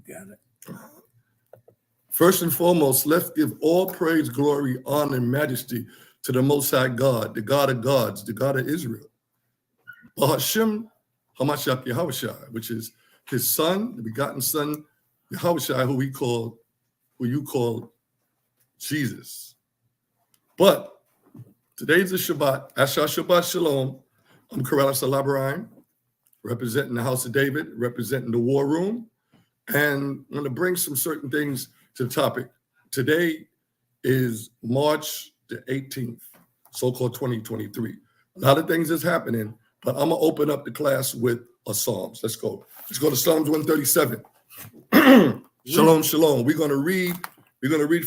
Got it. First and foremost, let's give all praise, glory, honor, and majesty to the Most High God, the God of gods, the God of Israel. Bahashim Hamashiach Yahushua, which is his son, the begotten son, Yahushua, who you call Jesus. But today's the Shabbat. Asher Shabbat Shalom. I'm Karel Salabarine, representing the House of David, representing the War Room. And I'm going to bring some certain things to the topic. Today is March the 18th, so-called 2023. A lot of things is happening, but I'm going to open up the class with a Psalms. Let's go. Let's go to Psalms 137. Shalom, shalom. We're going to read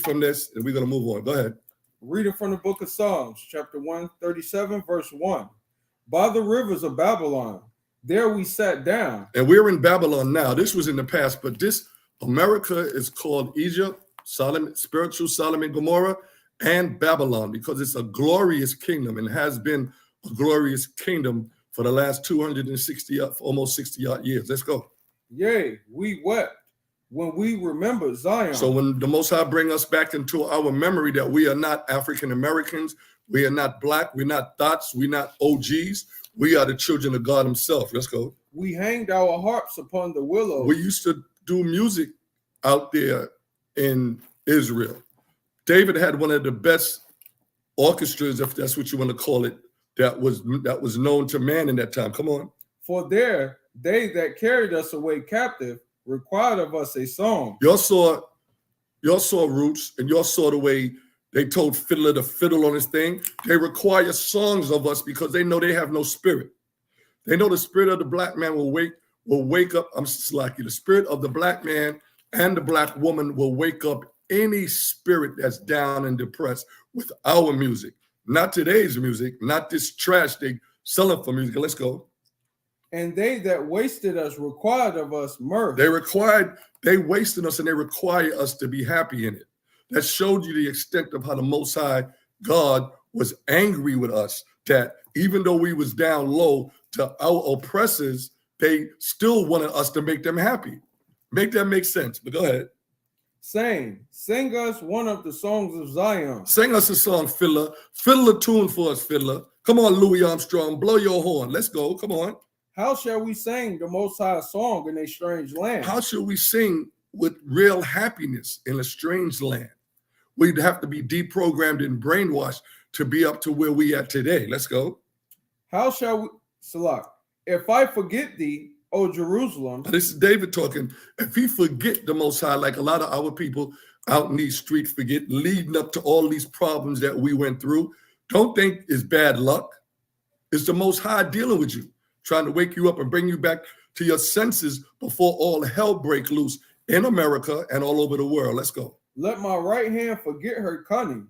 from this, and we're going to move on. Go ahead. Reading from the book of Psalms, chapter 137, verse 1. By the rivers of Babylon, there we sat down. And we're in Babylon now. This was in the past, but this America is called Egypt, spiritual Sodom and Gomorrah, and Babylon, because it's a glorious kingdom and has been a glorious kingdom for the last 260, almost 60 odd years. Let's go. Yea, we wept when we remember Zion. So when the Most High bring us back into our memory that we are not African Americans, we are not black, we're not thoughts, we're not OGs, we are the children of God himself. Let's go. We hanged our harps upon the willows. We used to do music out there in Israel. David had one of the best orchestras, if that's what you want to call it, that was known to man in that time. Come on. For there, they that carried us away captive required of us a song. Y'all saw Roots, and y'all saw the way they told Fiddler to fiddle on his thing. They require songs of us because they know they have no spirit. They know the spirit of the black man will wake up. I'm slacky. The spirit of the black man and the black woman will wake up any spirit that's down and depressed with our music. Not today's music, not this trash they selling for music. Let's go. And they that wasted us required of us mirth. They wasted us, and they require us to be happy in it. That showed you the extent of how the Most High God was angry with us, that even though we was down low to our oppressors, they still wanted us to make them happy. Make that make sense. But go ahead. Saying, sing us one of the songs of Zion. Sing us a song, Fiddler. Fiddle a tune for us, Fiddler. Come on, Louis Armstrong. Blow your horn. Let's go. Come on. How shall we sing the Most High song in a strange land? How shall we sing with real happiness in a strange land? We'd have to be deprogrammed and brainwashed to be up to where we are today. Let's go. How shall we, Salah, if I forget thee, O Jerusalem. This is David talking. If he forget the Most High, like a lot of our people out in these streets forget, leading up to all these problems that we went through, don't think it's bad luck. It's the Most High dealing with you, trying to wake you up and bring you back to your senses before all hell break loose in America and all over the world. Let's go. Let my right hand forget her cunning,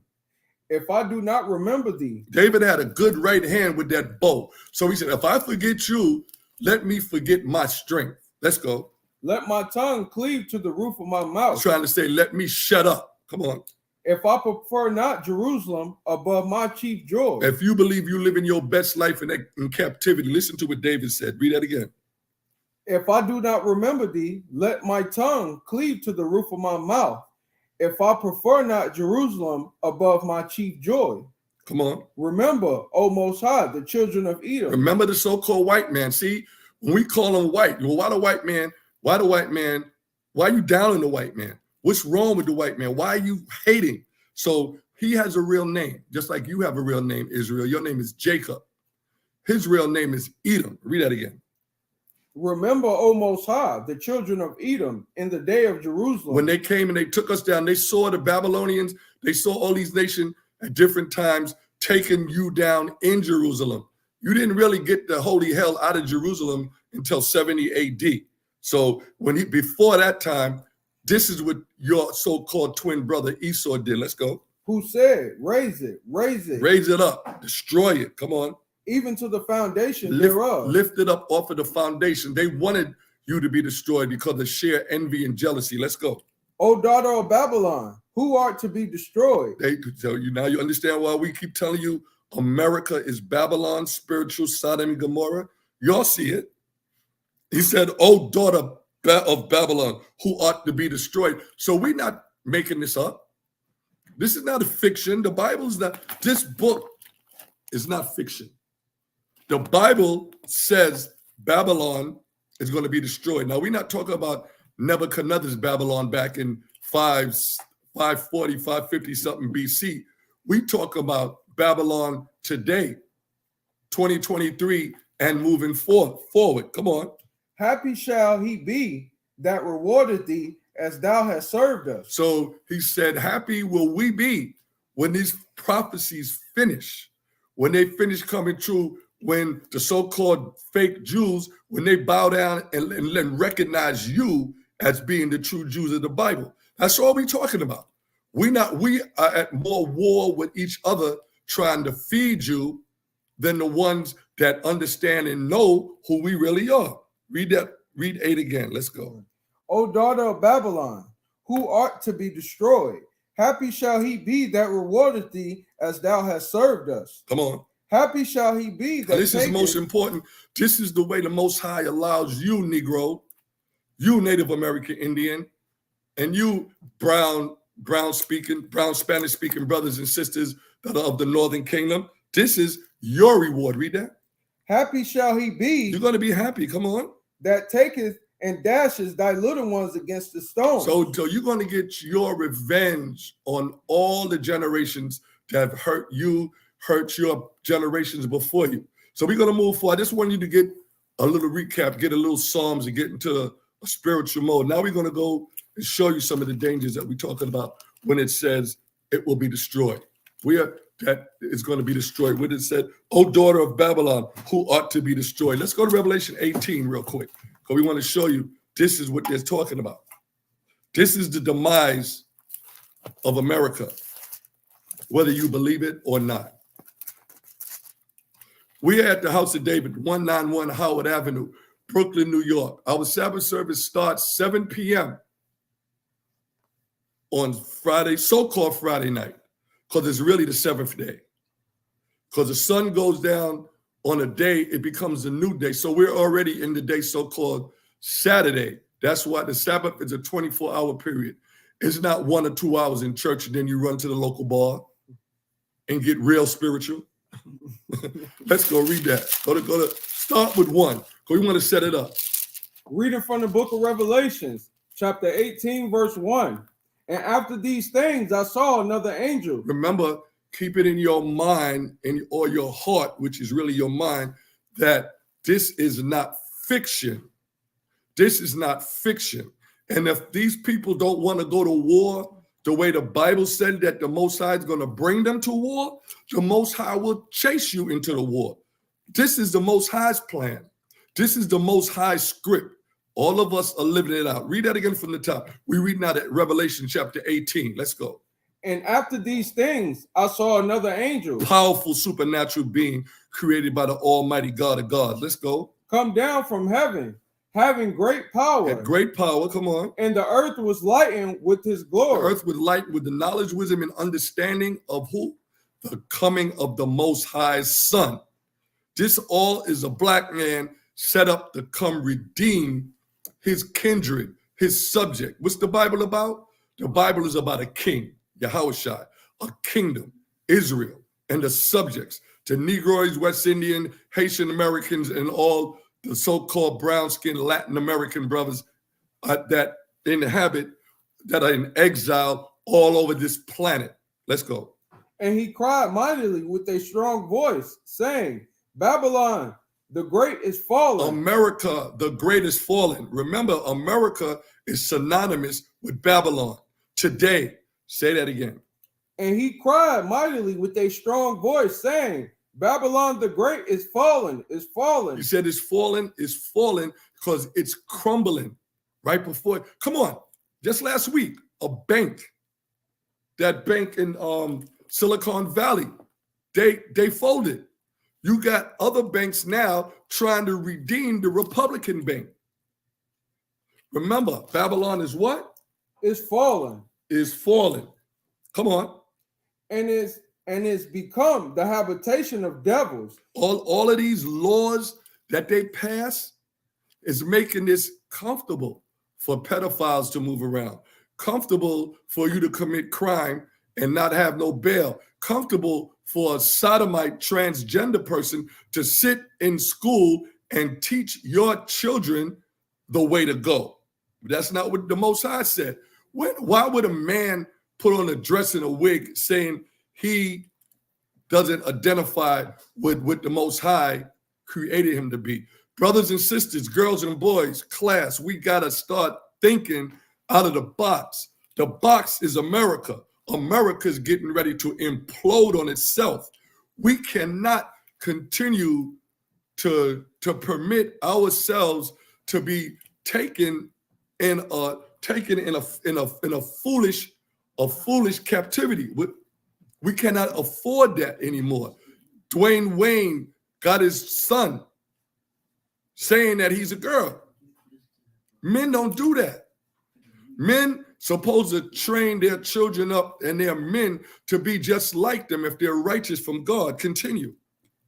if I do not remember thee. David had a good right hand with that bow. So he said, if I forget you, let me forget my strength. Let's go. Let my tongue cleave to the roof of my mouth. He's trying to say, let me shut up. Come on. If I prefer not Jerusalem above my chief joy. If you believe you live in your best life in captivity, listen to what David said. Read that again. If I do not remember thee, let my tongue cleave to the roof of my mouth. If I prefer not Jerusalem above my chief joy. Come on. Remember, O Most High, the children of Edom. Remember the so-called white man. See, when we call him white, well, why are you down on the white man? What's wrong with the white man? Why are you hating? So he has a real name, just like you have a real name, Israel. Your name is Jacob. His real name is Edom. Read that again. Remember, O Most High, the children of Edom in the day of Jerusalem. When they came and they took us down, they saw the Babylonians, they saw all these nations at different times taking you down in Jerusalem. You didn't really get the holy hell out of Jerusalem until 70 AD. So before that time, this is what your so-called twin brother Esau did. Let's go. Who said, raise it, raise it. Raise it up, destroy it. Come on. Even to the foundation thereof. Lift it up off of the foundation. They wanted you to be destroyed because of sheer envy and jealousy. Let's go. O daughter of Babylon, who art to be destroyed. They tell you now. You understand why we keep telling you America is Babylon, spiritual Sodom and Gomorrah. Y'all see it. He said, "Oh daughter of Babylon, who ought to be destroyed. So we're not making this up. This is not a fiction. The Bible is not, this book is not fiction. The Bible says Babylon is going to be destroyed. Now, we're not talking about Nebuchadnezzar's Babylon back in 540, 550 something BC. We talk about Babylon today, 2023, and moving forward. Come on. Happy shall he be that rewarded thee as thou hast served us. So he said, happy will we be when these prophecies finish, when they finish coming true, when the so-called fake Jews, when they bow down and recognize you as being the true Jews of the Bible. That's all we're talking about. We are at more war with each other trying to feed you than the ones that understand and know who we really are. Read 8 again. Let's go. O daughter of Babylon, who art to be destroyed, happy shall he be that rewardeth thee as thou hast served us. Come on. Happy shall he be that This is most important. This is the way the Most High allows you, Negro, you Native American Indian, and you brown Spanish speaking brothers and sisters that are of the Northern Kingdom. This is your reward. Read that. Happy shall he be. You're going to be happy. Come on. That taketh and dashes thy little ones against the stone. So you're going to get your revenge on all the generations that have hurt you, hurt your generations before you. So we're going to move forward. I just want you to get a little recap, get a little Psalms, and get into a spiritual mode. Now we're going to go and show you some of the dangers that we're talking about when it says it will be destroyed. That is going to be destroyed. When it said, O daughter of Babylon, who ought to be destroyed. Let's go to Revelation 18 real quick, because we want to show you this is what they're talking about. This is the demise of America, whether you believe it or not. We are at the House of David, 191 Howard Avenue, Brooklyn, New York. Our Sabbath service starts 7 p.m. on Friday, so-called Friday night, because it's really the seventh day. Because the sun goes down on a day, it becomes a new day. So we're already in the day so-called Saturday. That's why the Sabbath is a 24-hour period. It's not 1 or 2 hours in church and then you run to the local bar and get real spiritual. Let's go read that. Go to start with 1, because we want to set it up. Reading from the book of Revelations, chapter 18, verse 1. And after these things, I saw another angel. Remember, keep it in your mind or your heart, which is really your mind, that this is not fiction. This is not fiction. And if these people don't want to go to war the way the Bible said that the Most High is going to bring them to war, the Most High will chase you into the war. This is the Most High's plan. This is the Most High script. All of us are living it out. Read that again from the top. We read now at Revelation chapter 18. Let's go. And after these things, I saw another angel. Powerful supernatural being created by the Almighty God of gods. Let's go. Come down from heaven, having great power. Had great power. Come on. And the earth was lightened with his glory. The earth was lightened with the knowledge, wisdom, and understanding of who? The coming of the Most High's Son. This all is a black man set up to come redeem his kindred, his subject. What's the Bible about? The Bible is about a king, Yahushua, a kingdom, Israel, and the subjects, the Negroes, West Indian, Haitian Americans, and all the so-called brown-skinned Latin American brothers that inhabit, that are in exile all over this planet. Let's go. And he cried mightily with a strong voice, saying, Babylon, the great is fallen. America, the great is fallen. Remember, America is synonymous with Babylon. Today, say that again. And he cried mightily with a strong voice, saying, Babylon the great is fallen, is fallen. He said it's fallen because it's crumbling right before. Come on, just last week, a bank, that bank in Silicon Valley, they folded. You got other banks now trying to redeem the Republican bank. Remember, Babylon is what? Is fallen. Is fallen. Come on. And is become the habitation of devils. All of these laws that they pass is making this comfortable for pedophiles to move around, comfortable for you to commit crime and not have no bail, comfortable for a sodomite transgender person to sit in school and teach your children the way to go. That's not what the Most High said. Why would a man put on a dress and a wig saying he doesn't identify with what the Most High created him to be? Brothers and sisters, girls and boys, class, we got to start thinking out of the box. The box is America. America's getting ready to implode on itself. We cannot continue to permit ourselves to be taken in a foolish captivity. We cannot afford that anymore. Dwayne Wayne got his son saying that he's a girl. Men don't do that. Men supposed to train their children up and their men to be just like them if they're righteous from God. Continue.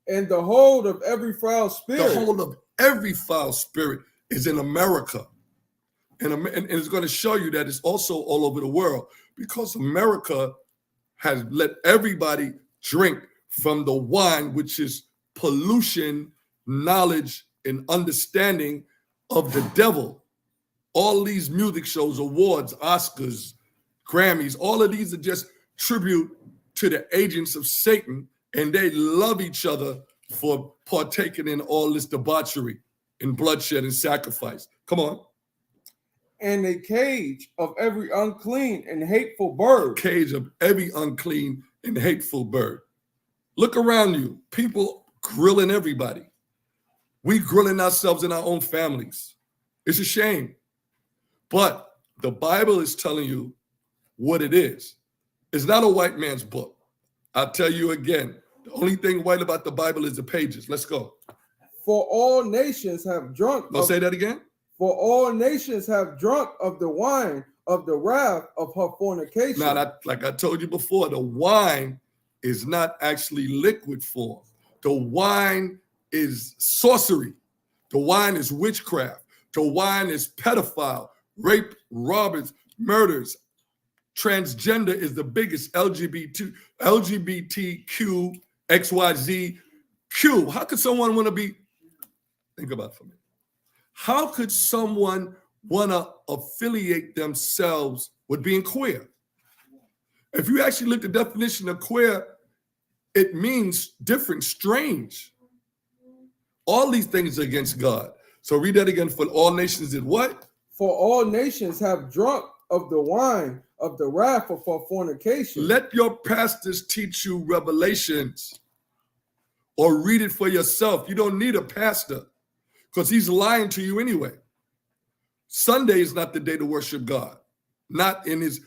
And the hold of every foul spirit. The hold of every foul spirit is in America. And it's going to show you that it's also all over the world, because America has let everybody drink from the wine, which is pollution, knowledge, and understanding of the devil. All these music shows, awards, Oscars, Grammys, all of these are just tribute to the agents of Satan, and they love each other for partaking in all this debauchery and bloodshed and sacrifice. Come on. And a cage of every unclean and hateful bird. Cage of every unclean and hateful bird. Look around you. People grilling everybody. We grilling ourselves in our own families. It's a shame. But the Bible is telling you what it is. It's not a white man's book. I'll tell you again, the only thing white about the Bible is the pages. Let's go. For all nations have drunk. I'll say that again. For all nations have drunk of the wine of the wrath of her fornication. Now, like I told you before, the wine is not actually liquid form. The wine is sorcery. The wine is witchcraft. The wine is pedophile, rape, robbers, murders. Transgender is the biggest. LGBTQ, XYZ, Q. How could someone want to be? Think about it for me. How could someone want to affiliate themselves with being queer? If you actually look at the definition of queer, it means different, strange. All these things are against God. So read that again. For all nations did what? For all nations have drunk of the wine of the wrath of her fornication. Let your pastors teach you revelations or read it for yourself. You don't need a pastor because he's lying to you anyway. Sunday is not the day to worship God, not in his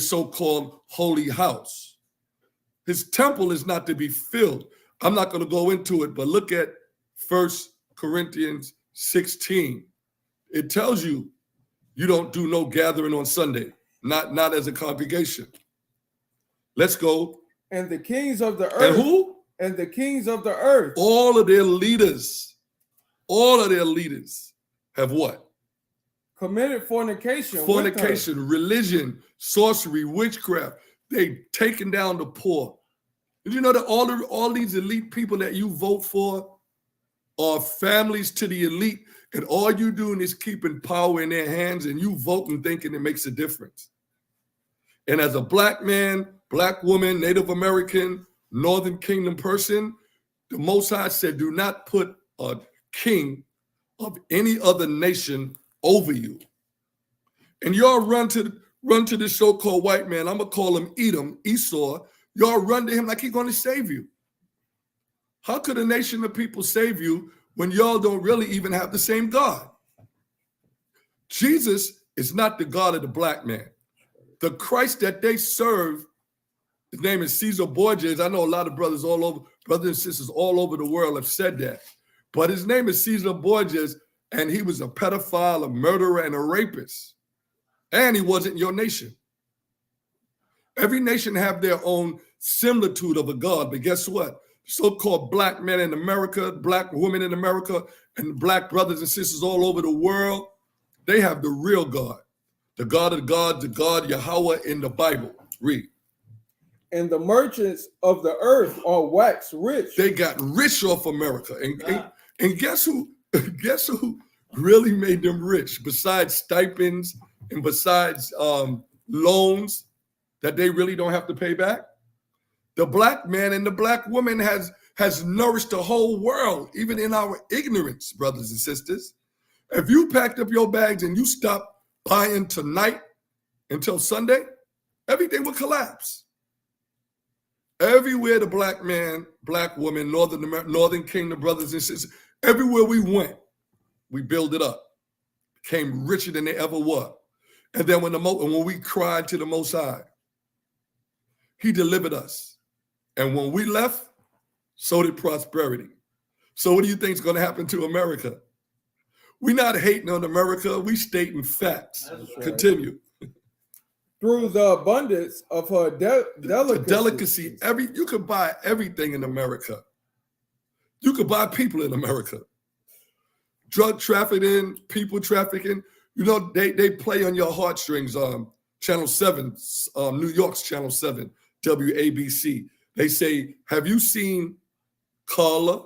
so-called holy house. His temple is not to be filled. I'm not going to go into it, but look at 1 Corinthians 16. It tells you you don't do no gathering on Sunday, not as a congregation. Let's go. And the kings of the earth. And who? And the kings of the earth. All of their leaders have what? Committed fornication. Fornication, religion, sorcery, witchcraft. They taken down the poor. Did you know that all these elite people that you vote for are families to the elite, and all you doing is keeping power in their hands, and you voting thinking it makes a difference? And as a black man, black woman, Native American, Northern Kingdom person, the Most High said, do not put a king of any other nation over you. And y'all run to the so-called white man. I'm gonna call him Edom, Esau. Y'all run to him like he's gonna save you. How could a nation of people save you when y'all don't really even have the same God? Jesus is not the God of the black man. The Christ that they serve, his name is Caesar Borges. I know a lot of brothers and sisters all over the world have said that. But his name is Caesar Borges, and he was a pedophile, a murderer, and a rapist. And he wasn't your nation. Every nation have their own similitude of a God, but guess what? So-called black men in America, black women in America, and black brothers and sisters all over the world, They have the real God, the God of gods, the God Yahweh in the Bible. Read. And the merchants of the earth are waxed rich. They got rich off America. And guess who? Guess who really made them rich? Besides stipends and besides loans that they really don't have to pay back? The black man and the black woman has nourished the whole world, even in our ignorance, brothers and sisters. If you packed up your bags and you stopped buying tonight until Sunday, everything would collapse. Everywhere the black man, black woman, Northern Kingdom brothers and sisters, everywhere we went, we built it up, became richer than they ever were. And then when we cried to the Most High, He delivered us. And when we left, so did prosperity. So what do you think is going to happen to America? We're not hating on America. We stating facts. Right. Continue. Through the abundance of her delicacy. You could buy everything in America. You could buy people in America. Drug trafficking, people trafficking. You know, they play on your heartstrings. Channel 7, New York's Channel 7, WABC. They say, have you seen Carla?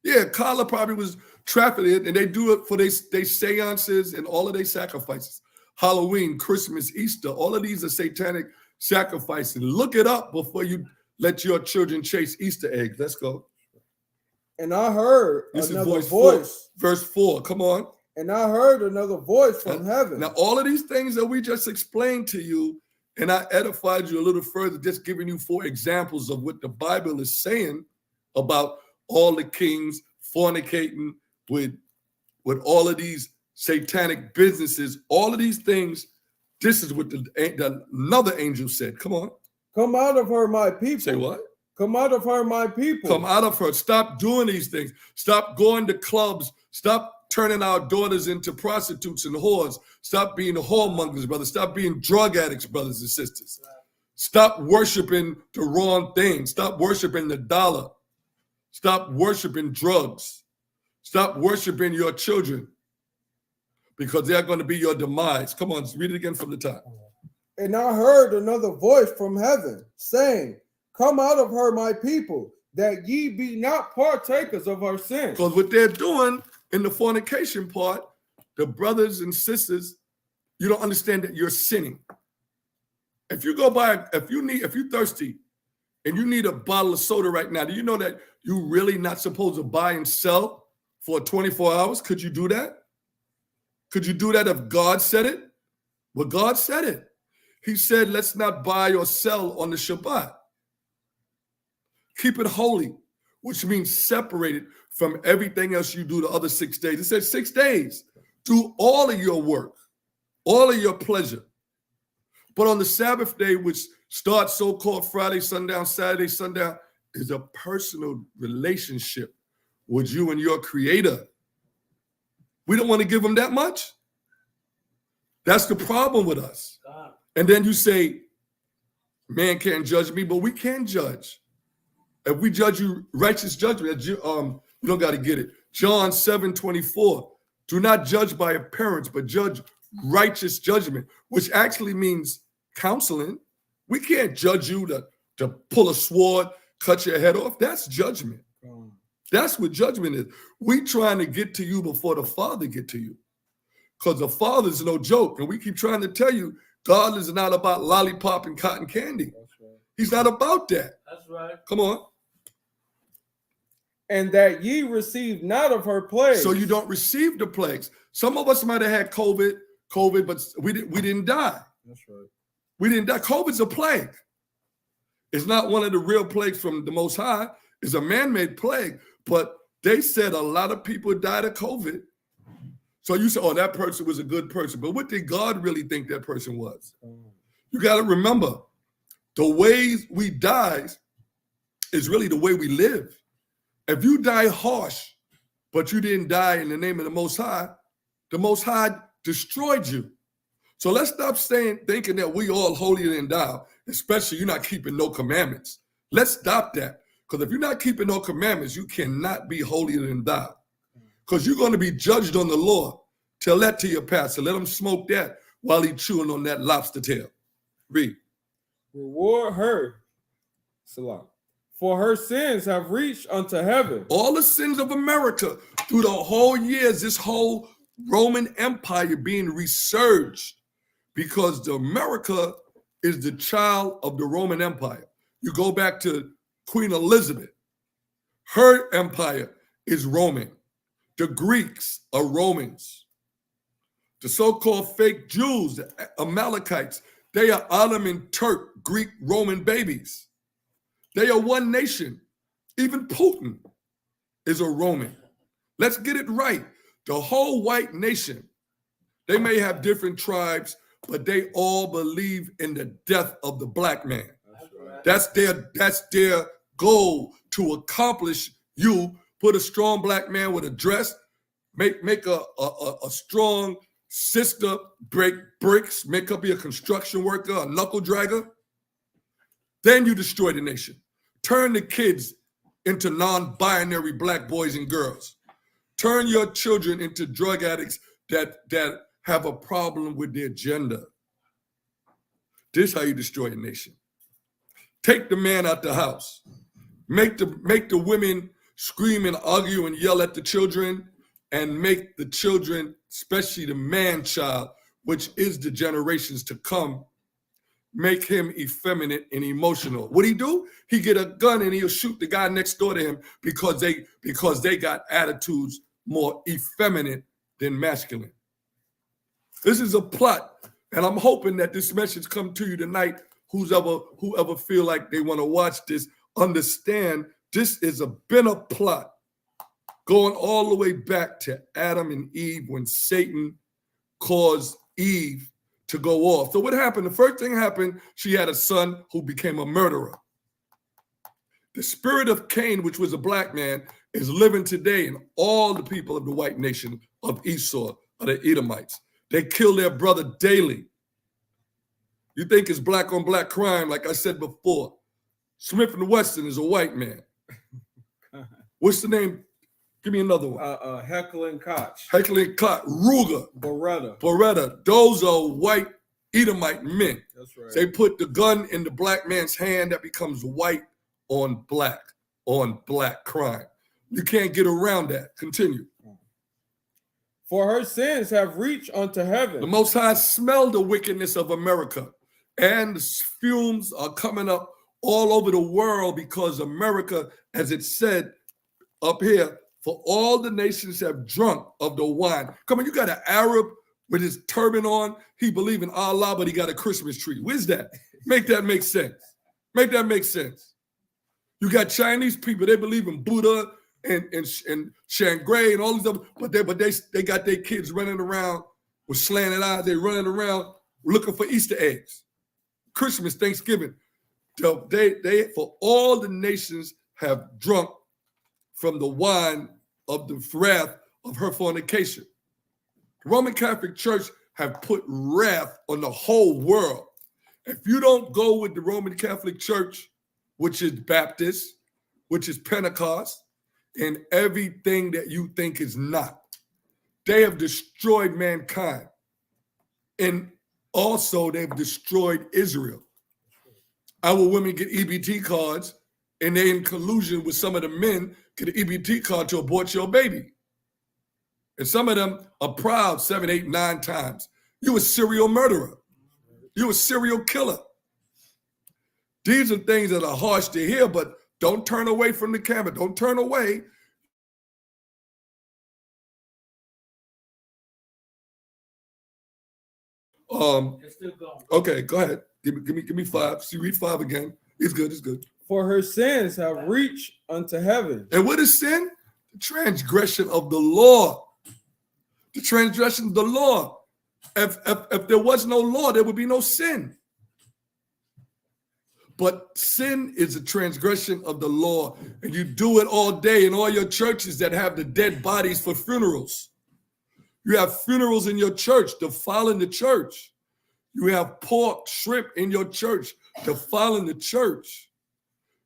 Yeah, Carla probably was trafficked, and they do it for they seances and all of their sacrifices. Halloween, Christmas, Easter, all of these are satanic sacrifices. Look it up before you let your children chase Easter eggs. Let's go. And I heard another voice. Verse 4, come on. And I heard another voice from heaven. Now, all of these things that we just explained to you, and I edified you a little further, just giving you 4 examples of what the Bible is saying about all the kings fornicating with all of these satanic businesses, all of these things. This is what another angel said. Come on. Come out of her, my people. Say what? Come out of her, my people. Come out of her. Stop doing these things. Stop going to clubs. Stop turning our daughters into prostitutes and whores. Stop being whoremongers, brothers. Stop being drug addicts, brothers and sisters. Stop worshiping the wrong thing. Stop worshiping the dollar. Stop worshiping drugs. Stop worshiping your children, because they're going to be your demise. Come on, read it again from the top. And I heard another voice from heaven saying, come out of her, my people, that ye be not partakers of her sins. Because what they're doing in the fornication part, the brothers and sisters, you don't understand that you're sinning. If you if you're thirsty and you need a bottle of soda right now, do you know that you're really not supposed to buy and sell for 24 hours? Could you do that? Could you do that if God said it? Well, God said it. He said, let's not buy or sell on the Shabbat. Keep it holy, which means separated from everything else you do the other 6 days. It says 6 days. Do all of your work, all of your pleasure. But on the Sabbath day, which starts so-called Friday sundown, Saturday sundown, is a personal relationship with you and your Creator. We don't want to give Him that much. That's the problem with us. And then you say, man can't judge me, but we can judge. If we judge you righteous judgment, you don't got to get it. John 7:24. Do not judge by appearance, but judge righteous judgment, which actually means counseling. We can't judge you to pull a sword, cut your head off. That's judgment. That's what judgment is. We trying to get to you before the Father get to you. Because the Father's no joke. And we keep trying to tell you, God is not about lollipop and cotton candy. That's right. He's not about that. That's right. Come on. And that ye receive not of her plagues. So you don't receive the plagues. Some of us might have had COVID, but we didn't die. That's right. We didn't die. COVID's a plague. It's not one of the real plagues from the Most High. It's a man-made plague. But they said a lot of people died of COVID. So you say, oh, that person was a good person. But what did God really think that person was? You got to remember, the ways we die is really the way we live. If you die harsh, but you didn't die in the name of the Most High destroyed you. So let's stop thinking that we all holier than thou, especially you're not keeping no commandments. Let's stop that. Because if you're not keeping no commandments, you cannot be holier than thou. Because you're going to be judged on the law. Tell that to your pastor. Let him smoke that while he chewing on that lobster tail. Read. Reward her, Salah, for her sins have reached unto heaven. All the sins of America through the whole years, this whole Roman Empire being resurged because America is the child of the Roman Empire. You go back to Queen Elizabeth. Her empire is Roman. The Greeks are Romans. The so-called fake Jews, the Amalekites, they are Ottoman, Turk, Greek, Roman babies. They are one nation. Even Putin is a Roman. Let's get it right. The whole white nation, they may have different tribes, but they all believe in the death of the black man. That's their goal, to accomplish you. Put a strong black man with a dress, make a strong sister, break bricks, make up be a construction worker, a knuckle dragger. Then you destroy the nation. Turn the kids into non-binary black boys and girls. Turn your children into drug addicts that have a problem with their gender. This is how you destroy a nation. Take the man out the house. Make the women scream and argue and yell at the children, and make the children, especially the man child, which is the generations to come, make him effeminate and emotional. What he do? He get a gun and he'll shoot the guy next door to him because they got attitudes more effeminate than masculine. This is a plot, and I'm hoping that this message come to you tonight. Whoever feel like they want to watch this, understand this is been a plot going all the way back to Adam and Eve when Satan caused Eve to go off. So what happened? The first thing happened, she had a son who became a murderer. The spirit of Cain, which was a black man, is living today in all the people of the white nation of Esau, of the Edomites. They kill their brother daily. You think it's black on black crime, like I said before. Smith & Wesson is a white man. What's the name? Give me another one. Heckler and Koch. Heckler and Koch. Ruger. Beretta. Those are white Edomite men. That's right. They put the gun in the black man's hand, that becomes white on black crime. You can't get around that. Continue. For her sins have reached unto heaven. The Most High smelled the wickedness of America, and the fumes are coming up all over the world because America, as it said up here, for all the nations have drunk of the wine. Come on, you got an Arab with his turban on. He believe in Allah, but he got a Christmas tree. Where's that? Make that make sense. Make that make sense. You got Chinese people, they believe in Buddha and Shangri and all these other, but they got their kids running around with slanted eyes. They running around looking for Easter eggs. Christmas, Thanksgiving. They for all the nations have drunk from the wine of the wrath of her fornication. The Roman Catholic Church have put wrath on the whole world. If you don't go with the Roman Catholic Church, which is Baptist, which is Pentecost, and everything that you think is not, they have destroyed mankind. And also they've destroyed Israel. Our women get EBT cards, and they're in collusion with some of the men, get an EBT card to abort your baby. And some of them are proud 7, 8, 9 times. You a serial murderer. You a serial killer. These are things that are harsh to hear, but don't turn away from the camera. Don't turn away. It's still going. Okay, go ahead. Give me 5. See, read 5 again. It's good. It's good. For her sins have reached unto heaven. And what is sin? The transgression of the law. The transgression of the law. If there was no law, there would be no sin. But sin is a transgression of the law. And you do it all day in all your churches that have the dead bodies for funerals. You have funerals in your church, defiling the church. You have pork, shrimp in your church, defiling the church.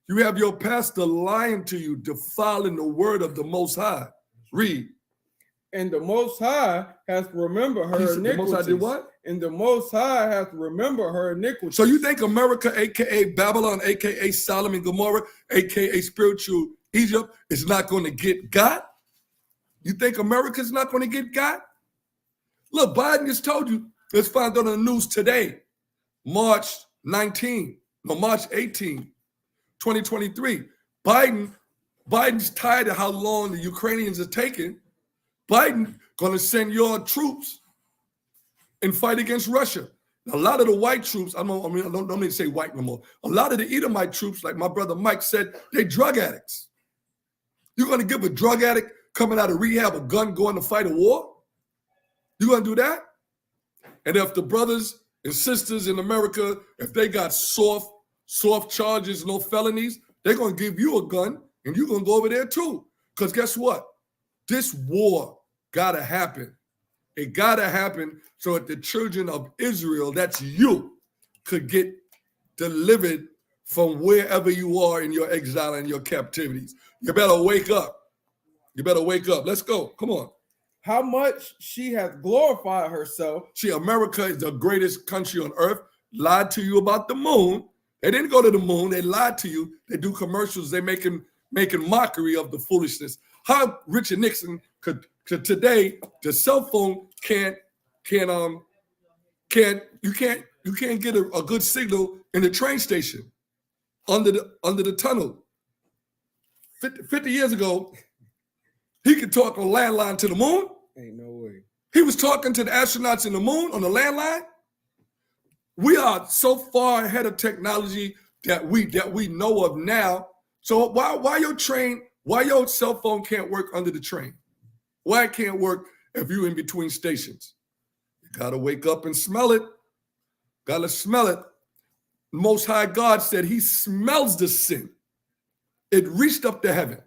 You have your pastor lying to you, defiling the word of the Most High. Read. And the Most High hath remembered her The iniquities. Most High did what? And the Most High hath remembered her iniquities. So you think America, aka Babylon, aka Sodom and Gomorrah, aka spiritual Egypt, is not going to get got? You think America's not going to get got? Look, Biden just told you. Let's find out on the news today, March 18, 2023. Biden's tired of how long the Ukrainians are taking. Biden gonna send your troops and fight against Russia. A lot of the white troops, I don't need to say white no more. A lot of the Edomite troops, like my brother Mike said, they drug addicts. You're gonna give a drug addict coming out of rehab a gun going to fight a war? You gonna do that? And if the brothers and sisters in America, if they got soft charges, no felonies, they're gonna give you a gun and you're gonna go over there too. Because guess what? This war gotta happen. It gotta happen so that the children of Israel, that's you, could get delivered from wherever you are in your exile and your captivities. You better wake up. You better wake up. Let's go. Come on. How much she hath glorified herself. See, America is the greatest country on earth. Lied to you about the moon. They didn't go to the moon. They lied to you. They do commercials. They making mockery of the foolishness. How Richard Nixon could today, the cell phone can't get a good signal in the train station under the tunnel. 50 years ago, he could talk on landline to the moon. Ain't no way. He was talking to the astronauts in the moon on the landline. We are so far ahead of technology that we know of now. So why your cell phone can't work under the train? Why it can't work if you're in between stations? You gotta wake up and smell it. Gotta smell it. Most High God said he smells the sin. It reached up to heaven.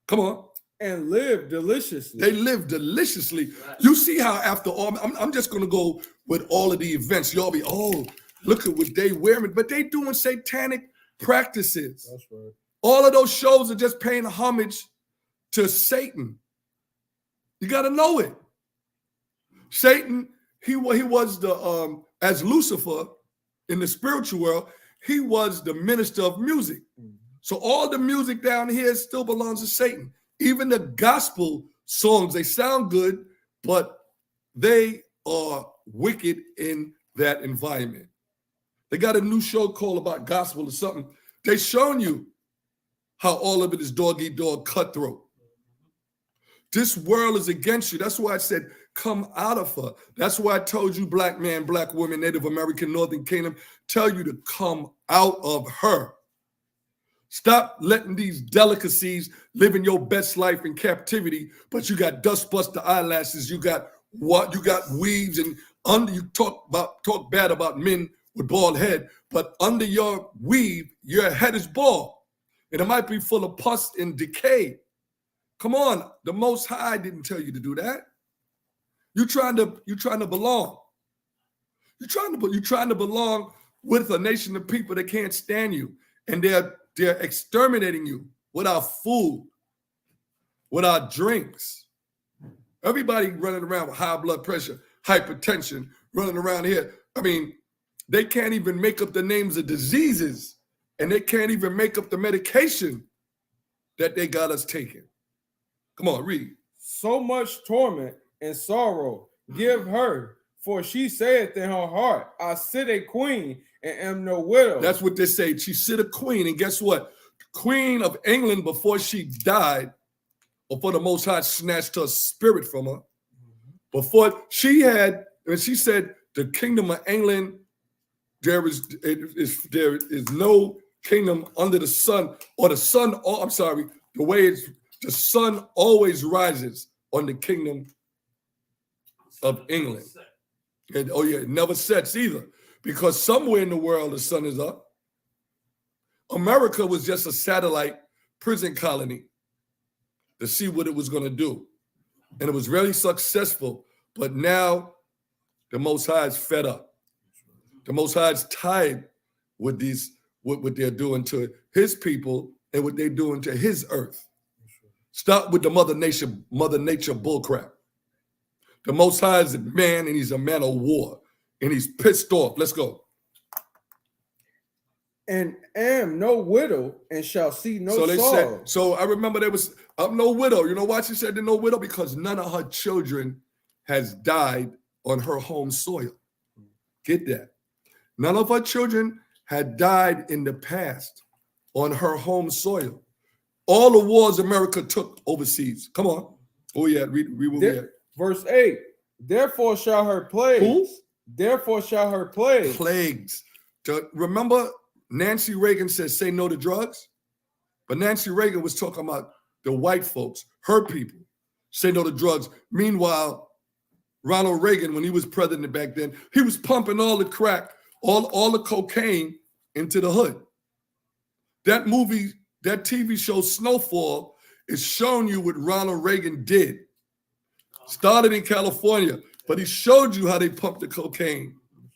Come on. And live deliciously. They live deliciously. You see how after all, I'm just going to go with all of the events. Y'all be, oh, look at what they wearing. But they doing satanic practices. That's right. All of those shows are just paying homage to Satan. You got to know it. Satan, he was the, as Lucifer in the spiritual world, he was the minister of music. So all the music down here still belongs to Satan. Even the gospel songs, they sound good, but they are wicked in that environment. They got a new show called about gospel or something. They showing you how all of it is dog-eat-dog cutthroat. This world is against you. That's why I said, come out of her. That's why I told you, black man, black woman, Native American, Northern Kingdom, tell you to come out of her. Stop letting these delicacies live in your best life in captivity, but you got dustbuster eyelashes, you got weaves, and under you talk bad about men with bald head, but under your weave, your head is bald. And it might be full of pus and decay. Come on, the Most High didn't tell you to do that. You're trying to belong. You're trying to belong with a nation of people that can't stand you, and they're exterminating you with our food, with our drinks. Everybody running around with high blood pressure, hypertension, running around here. I mean, they can't even make up the names of diseases, and they can't even make up the medication that they got us taking. Come on, read. So much torment and sorrow give her, for she saith in her heart, I sit a queen and am no widow. That's what they say. She sit a queen, and guess what? Queen of England, before she died, before the Most High snatched her spirit from her, before she had, and she said, the kingdom of England, there is no kingdom under the sun, or the sun, oh, I'm sorry, the way it's, the sun always rises on the kingdom of England. And, oh yeah, it never sets either, because somewhere in the world the sun is up. America was just a satellite prison colony to see what it was going to do. And it was really successful, but now the Most High is fed up. The Most High is tired with what they're doing to his people and what they're doing to his earth. Stop with the Mother Nature bullcrap. The Most High is a man, and he's a man of war, and he's pissed off. Let's go. And am no widow, and shall see no So they sorrow. said, so I remember there was no widow. You know why she said there's no widow? Because none of her children has died on her home soil. Get that? None of her children had died in the past on her home soil. All the wars America took overseas. Come on. Oh yeah, read what we had. Verse 8. Therefore shall her plagues. Who? Therefore shall her plagues. Plagues. Remember, Nancy Reagan said, say no to drugs. But Nancy Reagan was talking about the white folks, her people, say no to drugs. Meanwhile, Ronald Reagan, when he was president back then, he was pumping all the crack, all the cocaine into the hood. That movie, that TV show Snowfall is showing you what Ronald Reagan did. Started in California, but he showed you how they pumped the cocaine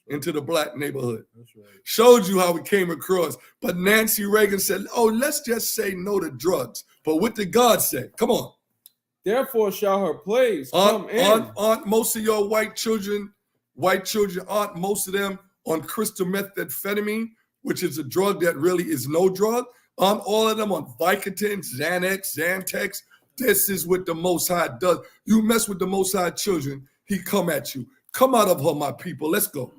into the black neighborhood. That's right. Showed you how it came across. But Nancy Reagan said, oh, let's just say no to drugs. But what did God say? Come on. Therefore shall her plagues come in. Aren't most of your white children, aren't most of them on crystal methamphetamine, which is a drug that really is no drug? Aren't all of them on Vicodin, Xanax, Xantex? This is what the Most High does. You mess with the Most High children, he come at you. Come out of her, my people. Let's go.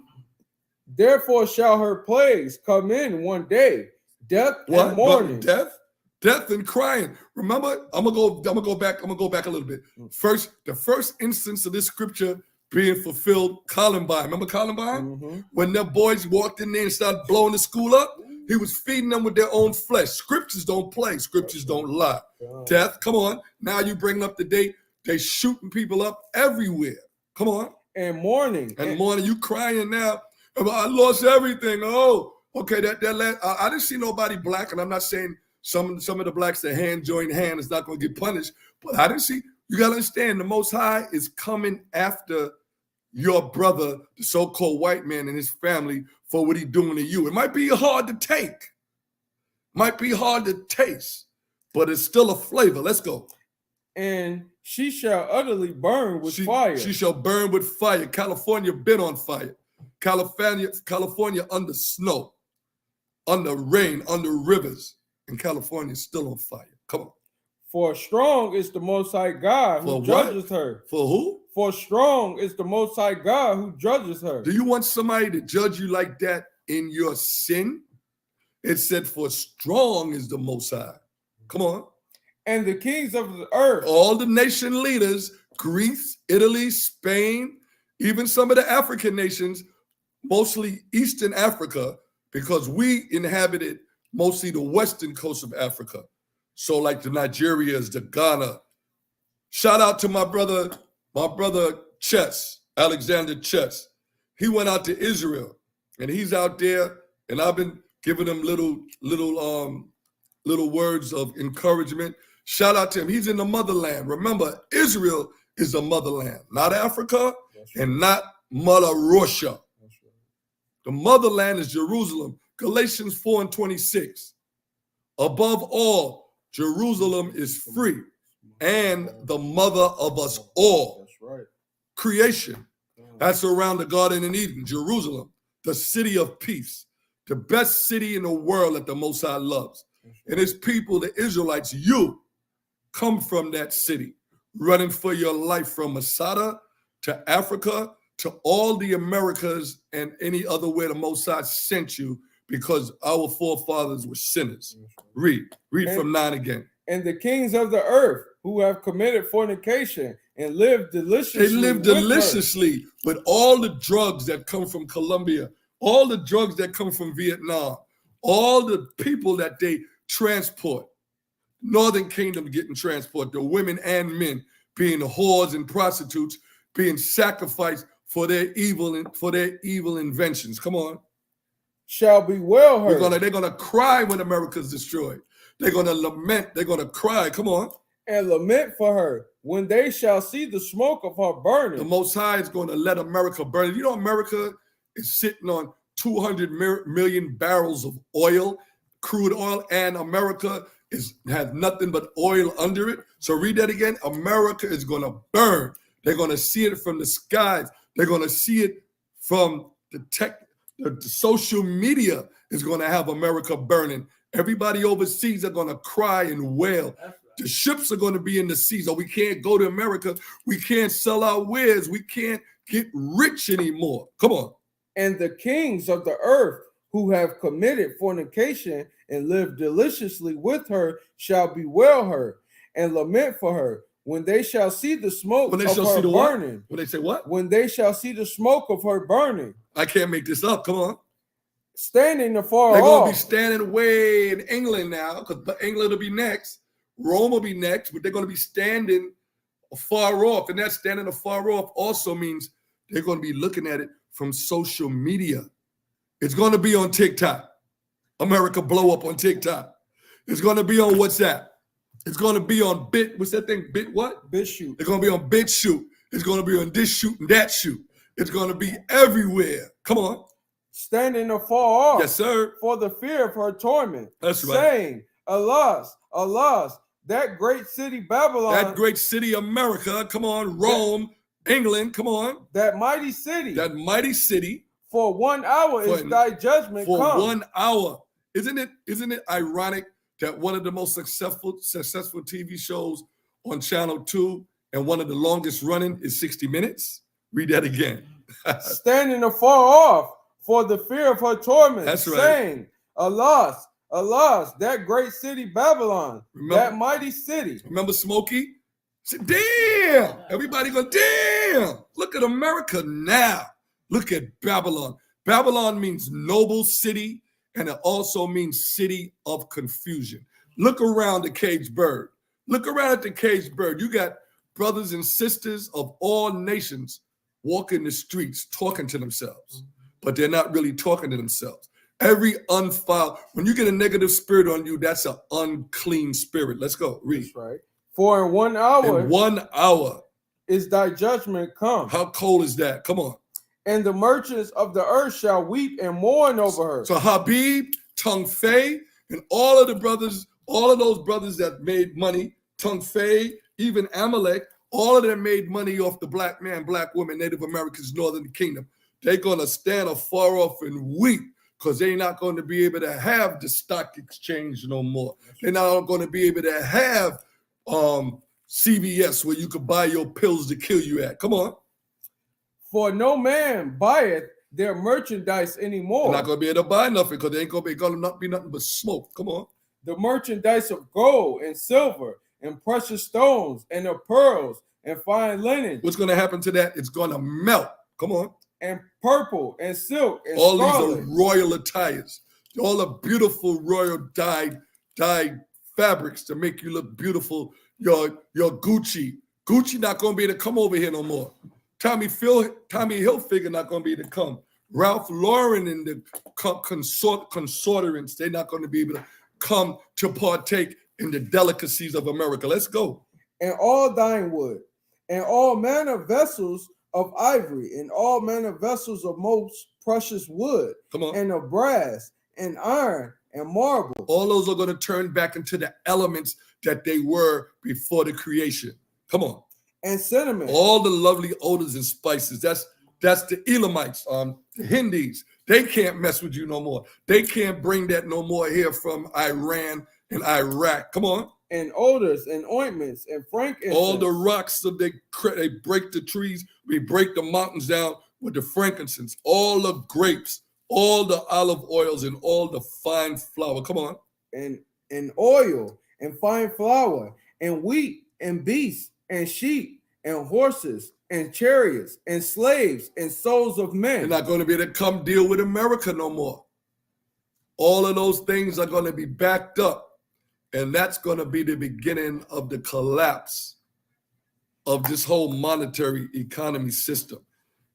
Therefore shall her plagues come in one day, death and mourning. Death and crying. Remember, I'm gonna go back a little bit. The first instance of this scripture being fulfilled, Columbine. Remember Columbine? Mm-hmm. When their boys walked in there and started blowing the school up, he was feeding them with their own flesh. Scriptures don't play, scriptures don't lie. Death, come on. Now you bring up the date. They shooting people up everywhere. Come on. And mourning. And mourning, you crying now. I lost everything. Oh, okay. I didn't see nobody black, and I'm not saying some of the blacks that join hand is not going to get punished, but I didn't see. You got to understand, the Most High is coming after your brother, the so-called white man, and his family for what he's doing to you. It might be hard to take, might be hard to taste, but it's still a flavor. Let's go. And she shall utterly burn with fire. She shall burn with fire. California been on fire. California under snow, under rain, under rivers, and California is still on fire. Come on. For strong is the Most High God who judges her. For who? For strong is the Most High God who judges her. Do you want somebody to judge you like that in your sin? It said, for strong is the Most High. Come on. And the kings of the earth. All the nation leaders, Greece, Italy, Spain, even some of the African nations, mostly Eastern Africa, because we inhabited mostly the western coast of Africa. So like the Nigerias, the Ghana. Shout out to my brother Chess, Alexander Chess. He went out to Israel, and he's out there, and I've been giving him little words of encouragement. Shout out to him. He's in the motherland. Remember, Israel is a motherland, not Africa and not Mother Russia. The motherland is Jerusalem. Galatians 4:26. Above all, Jerusalem is free and the mother of us all. That's right. Creation. That's around the Garden in Eden. Jerusalem, the city of peace, the best city in the world that the Most High loves. And his people, the Israelites, you come from that city, running for your life from Masada to Africa to all the Americas and any other way the Most High sent you, because our forefathers were sinners. Read from 9 again. And the kings of the earth who have committed fornication and lived deliciously. They live deliciously with all the drugs that come from Colombia, all the drugs that come from Vietnam, all the people that they transport. Northern Kingdom getting transport, the women and men being whores and prostitutes, being sacrificed for their evil inventions. Come on. Shall be well heard. They're gonna cry when America's destroyed. They're gonna lament. They're gonna cry. Come on. And lament for her when they shall see the smoke of her burning. The Most High is going to let America burn. You know, America is sitting on 200 million barrels of oil, crude oil, and America has nothing but oil under it. So read that again. America is going to burn. They're going to see it from the skies. They're going to see it from the tech. The social media is going to have America burning. Everybody overseas are going to cry and wail. The ships are going to be in the seas. Oh, we can't go to America. We can't sell our wares. We can't get rich anymore. Come on. And the kings of the earth who have committed fornication and lived deliciously with her shall bewail her and lament for her when they shall see the smoke of her burning. When they say what? When they shall see the smoke of her burning. I can't make this up. Come on. Standing afar off. They're going to be standing way in England now, because England will be next. Rome will be next, but they're going to be standing afar off. And that standing afar off also means they're going to be looking at it from social media. It's going to be on TikTok. America blow up on TikTok. It's going to be on WhatsApp. It's going to be on what's that thing? What? BitChute. It's going to be on BitChute. It's going to be on this shoot and that shoot. It's going to be everywhere. Come on. Standing afar off. Yes, sir. For the fear of her torment. That's right. Saying, alas, alas, that great city Babylon. That great city America. Come on. Rome, England. Come on. That mighty city. That mighty city. For 1 hour is thy judgment for come. 1 hour. Isn't it ironic that one of the most successful TV shows on Channel 2 and one of the longest running is 60 Minutes? Read that again. Standing afar off for the fear of her torment. That's right. Saying, alas, alas, that great city Babylon, that mighty city. Remember Smokey? Damn! Everybody go, damn! Look at America now. Look at Babylon. Babylon means noble city, and it also means city of confusion. Look around the caged bird. Look around at the caged bird. You got brothers and sisters of all nations walking the streets talking to themselves, but they're not really talking to themselves. Every when you get a negative spirit on you, that's an unclean spirit. Let's go. Read. That's right. For in 1 hour. In 1 hour. Is thy judgment come. How cold is that? Come on. And the merchants of the earth shall weep and mourn over her. So Habib, Tung Fei, and all of those brothers that made money, Tung Fei, even Amalek, all of them made money off the black man, black woman, Native Americans, Northern Kingdom. They're going to stand afar off and weep because they're not going to be able to have the stock exchange no more. They're not going to be able to have CVS where you could buy your pills to kill you at. Come on. For no man buyeth their merchandise anymore. They're not going to be able to buy nothing because they ain't going to be nothing but smoke. Come on. The merchandise of gold and silver and precious stones and of pearls and fine linen. What's going to happen to that? It's going to melt. Come on. And purple and silk and all scarlet. These are royal attires. All the beautiful royal dyed fabrics to make you look beautiful. Your Gucci not going to be able to come over here no more. Tommy Hilfiger not going to be able to come. Ralph Lauren and the consortiums, they're not going to be able to come to partake in the delicacies of America. Let's go. And all thine wood, and all manner of vessels of ivory, and all manner of vessels of most precious wood, come on, and of brass, and iron, and marble. All those are going to turn back into the elements that they were before the creation. Come on. And cinnamon. All the lovely odors and spices. That's the Elamites, the Hindis. They can't mess with you no more. They can't bring that no more here from Iran and Iraq. Come on. And odors and ointments and frankincense. All the rocks that they break the trees. We break the mountains down with the frankincense. All the grapes, all the olive oils, and all the fine flour. Come on. And oil and fine flour and wheat and beasts and sheep and horses and chariots and slaves and souls of men. They're not going to be able to come deal with America no more. All of those things are going to be backed up. And that's going to be the beginning of the collapse of this whole monetary economy system.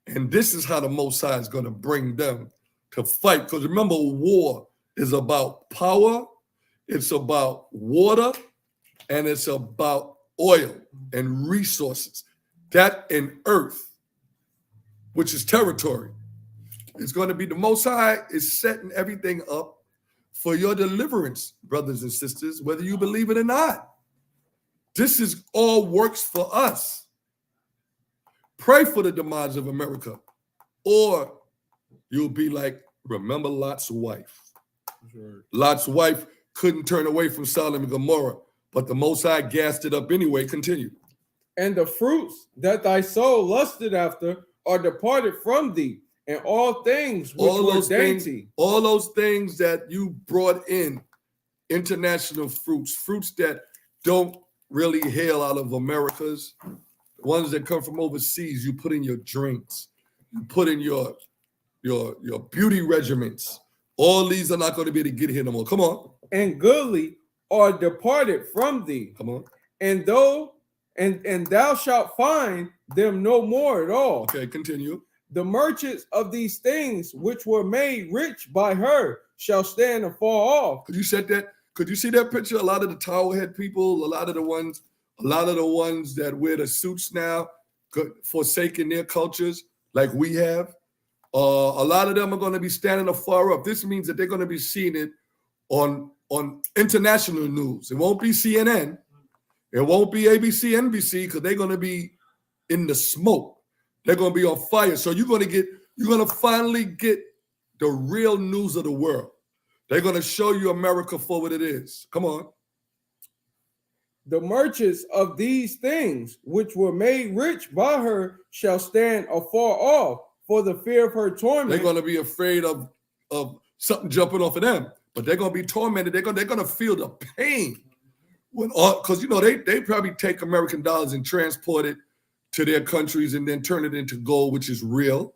And this is how the Most High is going to bring them to fight. Because remember, war is about power, it's about water, and it's about oil and resources. That and earth, which is territory. It's going to be the Most High is setting everything up for your deliverance, brothers and sisters, whether you believe it or not. This is all works for us. Pray for the demise of America, or you'll be like, remember Lot's wife. Sure. Lot's wife couldn't turn away from Sodom and Gomorrah, but the Most High gassed it up anyway. Continue. And the fruits that thy soul lusted after are departed from thee, and all things which were dainty. All those things that you brought in, international fruits that don't really hail out of Americas, ones that come from overseas, you put in your drinks, you put in your beauty regimens. All these are not going to be able to get here no more. Come on. And goodly are departed from thee. Come on. And thou shalt find them no more at all. Okay, continue. The merchants of these things which were made rich by her shall stand afar off. Could you set that? Could you see that picture? A lot of the towel head people, a lot of the ones that wear the suits now, forsaking their cultures like we have. A lot of them are going to be standing afar off. This means that they're going to be seeing it on international news. It won't be CNN. It won't be ABC, NBC, because they're going to be in the smoke. They're going to be on fire. So you're going to finally get the real news of the world. They're going to show you America for what it is. Come on. The merchants of these things which were made rich by her shall stand afar off for the fear of her torment. They're going to be afraid of something jumping off of them, but they're going to be tormented. They're going to feel the pain because they probably take American dollars and transport it to their countries and then turn it into gold, which is real.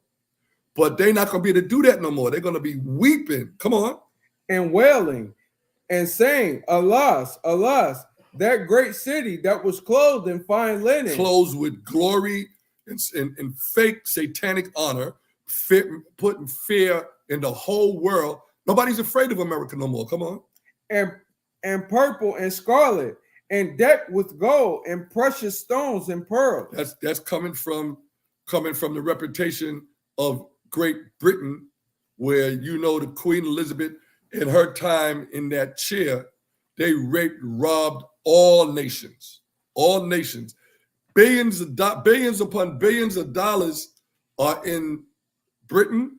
But they're not going to be able to do that no more. They're going to be weeping. Come on. And wailing and saying, alas, alas, that great city that was clothed in fine linen. Clothed with glory and fake satanic honor, putting fear in the whole world. Nobody's afraid of America no more. Come on. And purple and scarlet, and decked with gold and precious stones and pearls. That's coming from the reputation of Great Britain, where the Queen Elizabeth in her time in that chair, they raped, robbed all nations. Billions upon billions of dollars are in Britain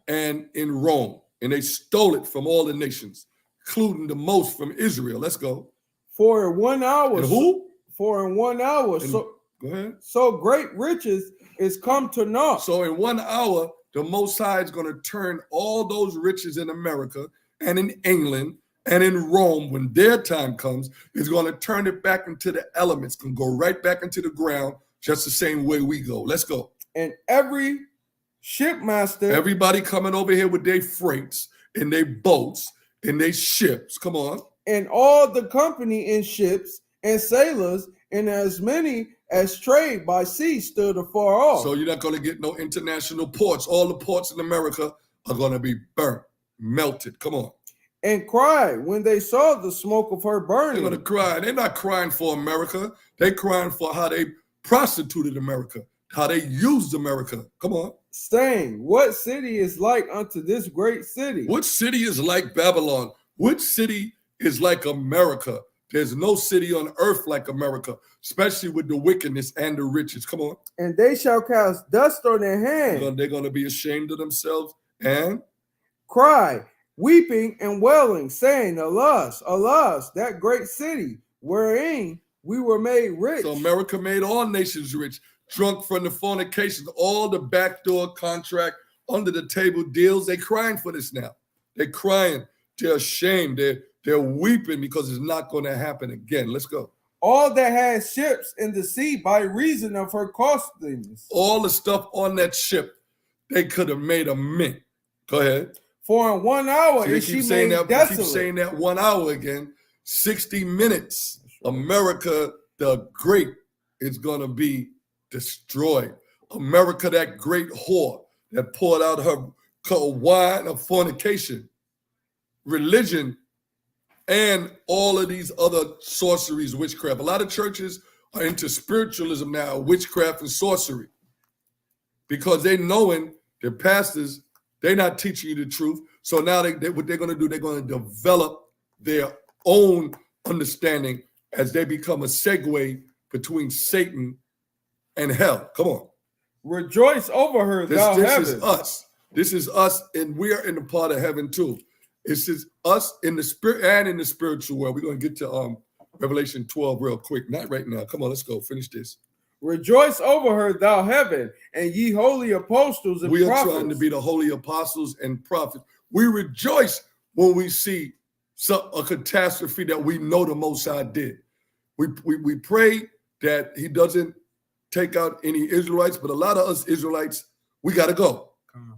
and in Rome, and they stole it from all the nations, including the most from Israel. Let's go. For in 1 hour. And who? For in 1 hour. Go ahead. So great riches is come to naught. So in 1 hour, the Most High is going to turn all those riches in America and in England and in Rome, when their time comes, is going to turn it back into the elements, can go right back into the ground, just the same way we go. Let's go. And every shipmaster. Everybody coming over here with their freights and their boats and their ships. Come on. And all the company in ships and sailors, and as many as trade by sea stood afar off. So you're not going to get no international ports. All the ports in America are going to be burnt, melted. Come on. And cried when they saw the smoke of her burning. They're going to cry. They're not crying for America. They're crying for how they prostituted America, how they used America. Come on. Saying, what city is like unto this great city? Which city is like Babylon? Which city is like America? There's no city on earth like America, especially with the wickedness and the riches. Come on. And they shall cast dust on their hands. They're going to be ashamed of themselves and cry, weeping and wailing, saying, alas, alas, that great city wherein we were made rich. So America made all nations rich, drunk from the fornications, all the backdoor contract, under the table deals. They're crying for this now. They're crying. They're ashamed. They're weeping because it's not going to happen again. Let's go. All that had ships in the sea by reason of her costliness. All the stuff on that ship, they could have made a mint. Go ahead. For in 1 hour is she made desolate. Keep saying that 1 hour again. 60 minutes. America the Great is going to be destroyed. America, that great whore that poured out her wine of fornication, religion, and all of these other sorceries, witchcraft. A lot of churches are into spiritualism now, witchcraft and sorcery, because they knowing their pastors, They're not teaching you the truth. So now what they're going to do, they're going to develop their own understanding as they become a segue between Satan and hell. Come on. Rejoice over her, thou This heaven. is us. This is us, and we are in the part of heaven too. This is us in the spirit and in the spiritual world. We're going to get to Revelation 12 real quick. Not right now. Come on, let's go. Finish this. Rejoice over her, thou heaven, and ye holy apostles and We are prophets. trying to be the holy apostles and prophets. We rejoice when we see a catastrophe that we know the Most High did. We pray that he doesn't take out any Israelites, but a lot of us Israelites, we got to go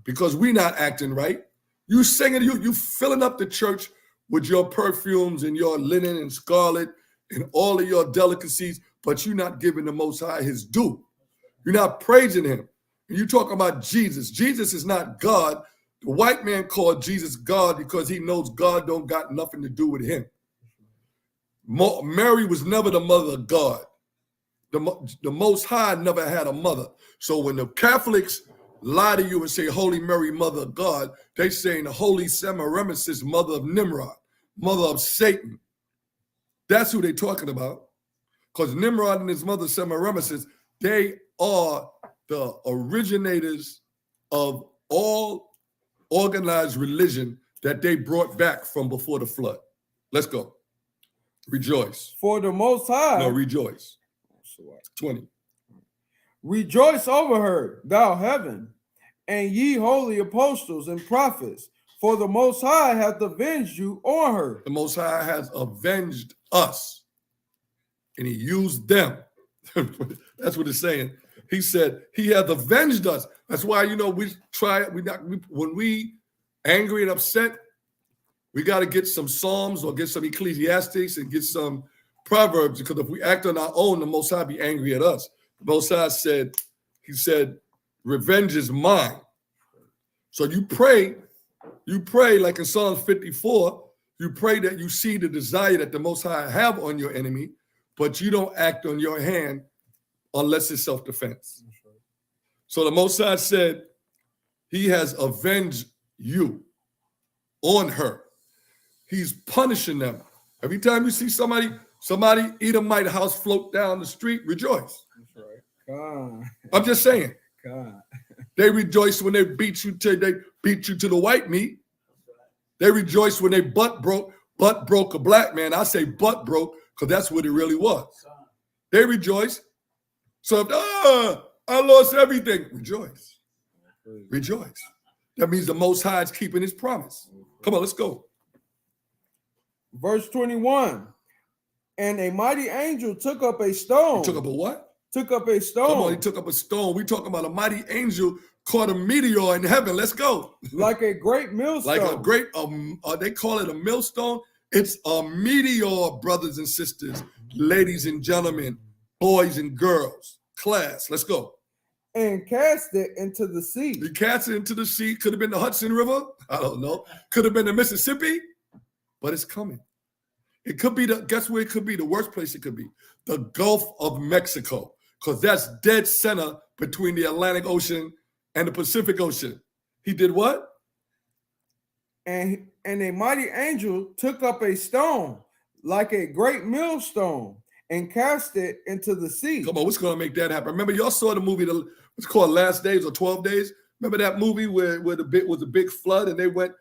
because we're not acting right. You singing, you filling up the church with your perfumes and your linen and scarlet and all of your delicacies, but you're not giving the Most High his due. You're not praising him. And you talk about Jesus. Jesus is not God. The white man called Jesus God because he knows God don't got nothing to do with him. Mary was never the mother of God. The Most High never had a mother. So when the Catholics lie to you and say Holy Mary, mother of God, they saying the Holy Semiramis, mother of Nimrod, mother of Satan. That's who they talking about. Because Nimrod and his mother Semiramis, they are the originators of all organized religion that they brought back from before the flood. Let's go. Rejoice. For the Most High. No, rejoice. 20. Rejoice over her, thou heaven, and ye holy apostles and prophets, for the Most High hath avenged you on her. The Most High has avenged us, and he used them. That's what it's saying. He said he hath avenged us. That's why, we try it. When we angry and upset, we got to get some Psalms or get some Ecclesiastes and get some Proverbs, because if we act on our own, the Most High be angry at us. The Most High said, revenge is mine. So you pray like in Psalm 54, you pray that you see the desire that the Most High have on your enemy, but you don't act on your hand unless it's self-defense. So the Most High said he has avenged you on her. He's punishing them. Every time you see somebody Edomite house float down the street, rejoice. That's right. I'm just saying. God. They rejoice when they beat you to the white meat. They rejoice when they butt broke a black man. I say butt broke because that's what it really was. They rejoice. So if I lost everything, rejoice. Rejoice. That means the Most High is keeping his promise. Come on, let's go. Verse 21. And a mighty angel took up a stone. He took up a what? Took up a stone. Come on, he took up a stone. We talking about a mighty angel caught a meteor in heaven. Let's go. Like a great millstone. Like a great, they call it a millstone. It's a meteor, brothers and sisters, ladies and gentlemen, boys and girls. Class, let's go. And cast it into the sea. He cast it into the sea. Could have been the Hudson River. I don't know. Could have been the Mississippi, but it's coming. It could be guess where it could be? The worst place it could be. The Gulf of Mexico, because that's dead center between the Atlantic Ocean and the Pacific Ocean. He did what? And a mighty angel took up a stone like a great millstone and cast it into the sea. Come on, what's going to make that happen? Remember, y'all saw the movie, it's called Last Days or 12 Days. Remember that movie where the was a big flood and they went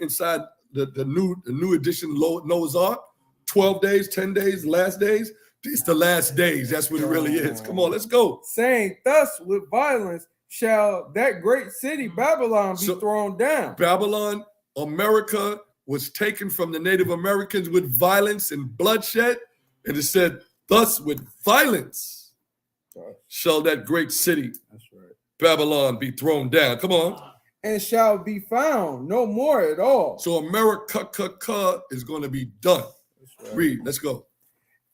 inside the new edition Noah's Ark? 12 days, 10 days, last days. It's the last days. That's what it really is. Come on, let's go. Saying, thus with violence shall that great city Babylon be thrown down. Babylon, America, was taken from the Native Americans with violence and bloodshed. And it said, thus with violence shall that great city, that's right, Babylon, be thrown down. Come on. And shall be found no more at all. So America is going to be done. Right. Read, let's go.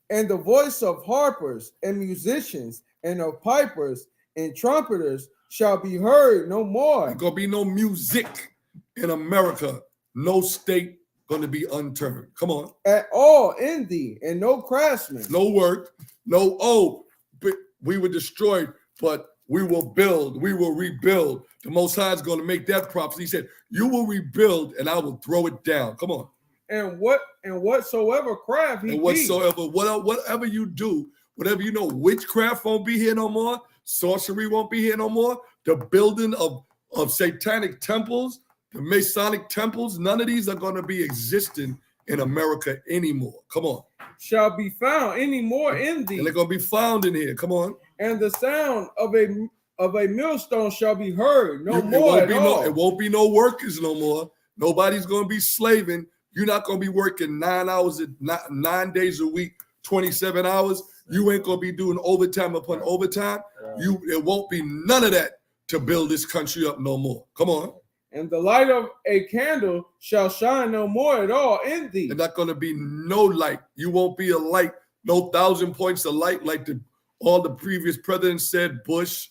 And the voice of harpers and musicians and of pipers and trumpeters shall be heard no more. There's going to be no music in America. No state going to be unturned. Come on. At all in thee, and no craftsman. No work. But we were destroyed. But we will build, we will rebuild. The Most High is going to make that prophecy. He said, you will rebuild and I will throw it down. Come on. And whatsoever craft he And whatever you do, whatever you know, witchcraft won't be here no more. Sorcery won't be here no more. The building of satanic temples, the Masonic temples, none of these are going to be existing in America anymore. Come on. shall be found any more in thee. And they're going to be found in here. Come on. And the sound of a millstone shall be heard no It more won't at be all. it won't be no workers no more. Nobody's going to be slaving. You're not going to be working 9 days a week, 27 hours. You ain't going to be doing overtime upon overtime. It won't be none of that to build this country up no more. Come on. And the light of a candle shall shine no more at all in thee. There's not going to be no light. You won't be a light, no 1,000 points of light like all the previous presidents said, Bush,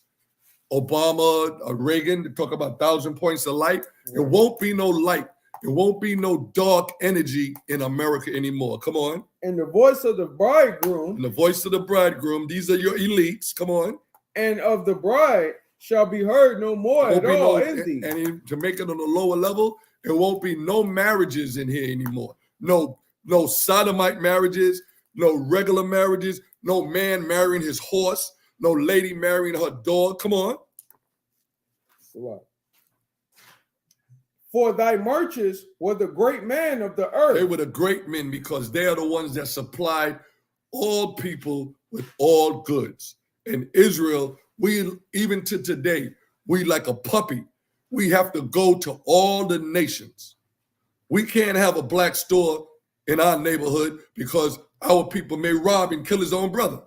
Obama, Reagan, they talk about 1,000 points of light. It won't be no light. It won't be no dark energy in America anymore. Come on. And the voice of the bridegroom. And the voice of the bridegroom. These are your elites. Come on. And of the bride shall be heard no more at all in thee. And to make it on a lower level, it won't be no marriages in here anymore. No sodomite marriages, no regular marriages, no man marrying his horse, no lady marrying her dog. Come on. What? For thy merchants were the great men of the earth. They were the great men because they are the ones that supplied all people with all goods. And Israel, we even to today, we like a puppy. We have to go to all the nations. We can't have a black store in our neighborhood because our people may rob and kill his own brother.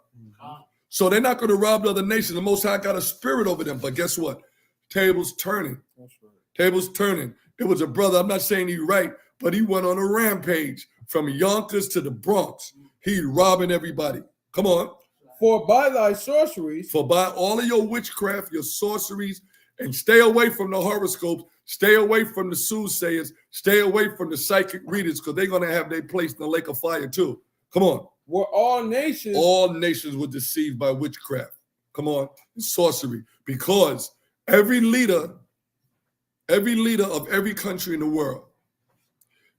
So they're not going to rob the other nations. The Most High got a spirit over them. But guess what? Tables turning. That's right. Tables turning. It was a brother, I'm not saying he's right, but he went on a rampage from Yonkers to the Bronx. He robbing everybody. Come on. For by thy sorceries. For by all of your witchcraft, your sorceries, and stay away from the horoscopes, stay away from the soothsayers, stay away from the psychic readers, because they're going to have their place in the lake of fire too. Come on. Were all nations. All nations were deceived by witchcraft. Come on. And sorcery. Because every leader of every country in the world,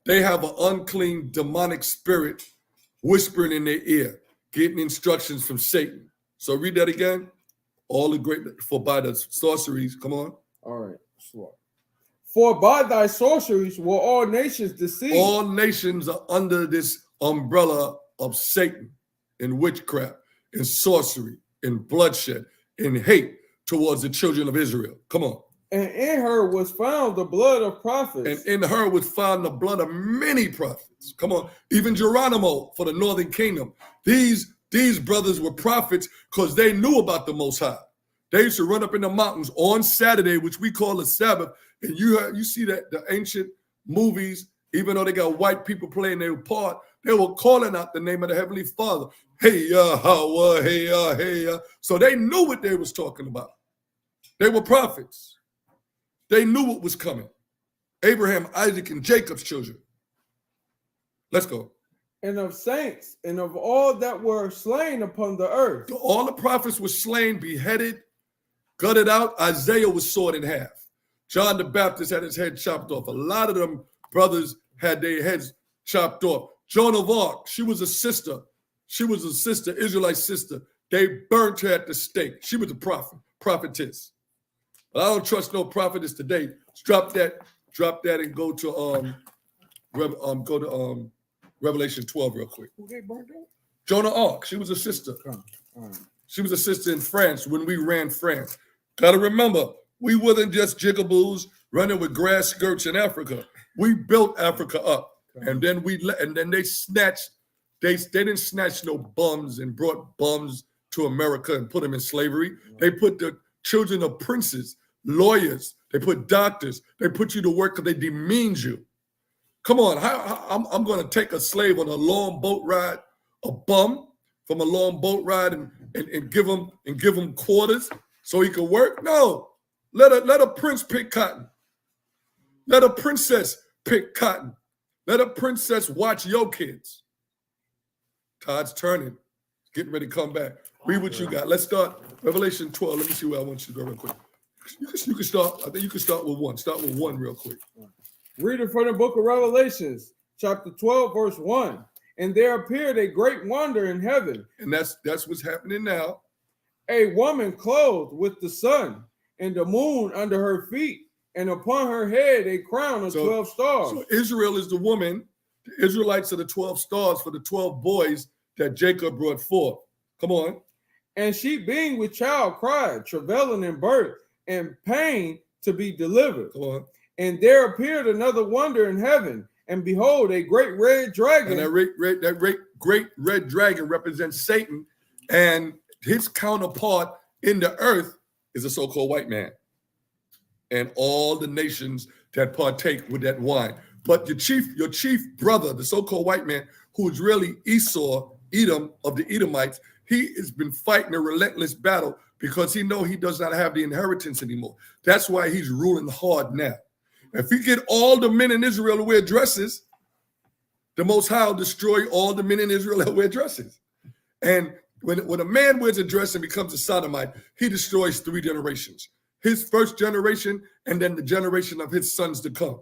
they have an unclean demonic spirit whispering in their ear, getting instructions from Satan. So read that again. All the great, for by the sorceries, come on. All right, slow. For by thy sorceries were all nations deceived. All nations are under this umbrella of Satan in witchcraft, in sorcery, in bloodshed, in hate towards the children of Israel. Come on. And in her was found the blood of prophets. And in her was found the blood of many prophets. Come on. Even Geronimo for the northern kingdom. These brothers were prophets because they knew about the Most High. They used to run up in the mountains on Saturday, which we call the Sabbath. And you see that the ancient movies, even though they got white people playing their part, they were calling out the name of the Heavenly Father. Hey, Yahweh, hey, hey. So they knew what they was talking about. They were prophets. They knew what was coming. Abraham, Isaac, and Jacob's children. Let's go. And of saints, and of all that were slain upon the earth. All the prophets were slain, beheaded, gutted out. Isaiah was sawed in half. John the Baptist had his head chopped off. A lot of them brothers had their heads chopped off. Joan of Arc, she was a sister. She was a sister, Israelite sister. They burnt her at the stake. She was a prophetess. But I don't trust no prophetess today. Drop that, and go to Revelation 12 real quick. Who they burned up? Joan of Arc, she was a sister. She was a sister in France when we ran France. Gotta remember, we wasn't just jigaboos running with grass skirts in Africa. We built Africa up, and then they snatched. They didn't snatch no bums and brought bums to America and put them in slavery. They put the children of princes, lawyers, they put doctors, they put you to work because they demeaned you. Come on, I'm going to take a slave on a long boat ride, a bum from a long boat ride, and give him quarters so he could work? No, let a prince pick cotton. Let a princess pick cotton. Let a princess watch your kids. Todd's turning, getting ready to come back. Read what you got. Let's start Revelation 12. Let me see where I want you to go real quick. You can start. I think you can start with 1. Start with 1 real quick. Reading from the book of Revelations, chapter 12, verse 1. And there appeared a great wonder in heaven. And that's what's happening now. A woman clothed with the sun and the moon under her feet, and upon her head a crown of 12 stars. So Israel is the woman. The Israelites are the 12 stars for the 12 boys that Jacob brought forth. Come on. And she, being with child, cried, travailing in birth and pain to be delivered. Come on. And there appeared another wonder in heaven, and behold, a great red dragon. And that great red dragon represents Satan, and his counterpart in the earth is a so-called white man, and all the nations that partake with that wine. But your chief brother, the so-called white man, who is really Esau, Edom of the Edomites, he has been fighting a relentless battle because he knows he does not have the inheritance anymore. That's why he's ruling hard now. If you get all the men in Israel to wear dresses, the Most High will destroy all the men in Israel that wear dresses. And when a man wears a dress and becomes a sodomite, he destroys 3 generations. His first generation and then the generation of his sons to come.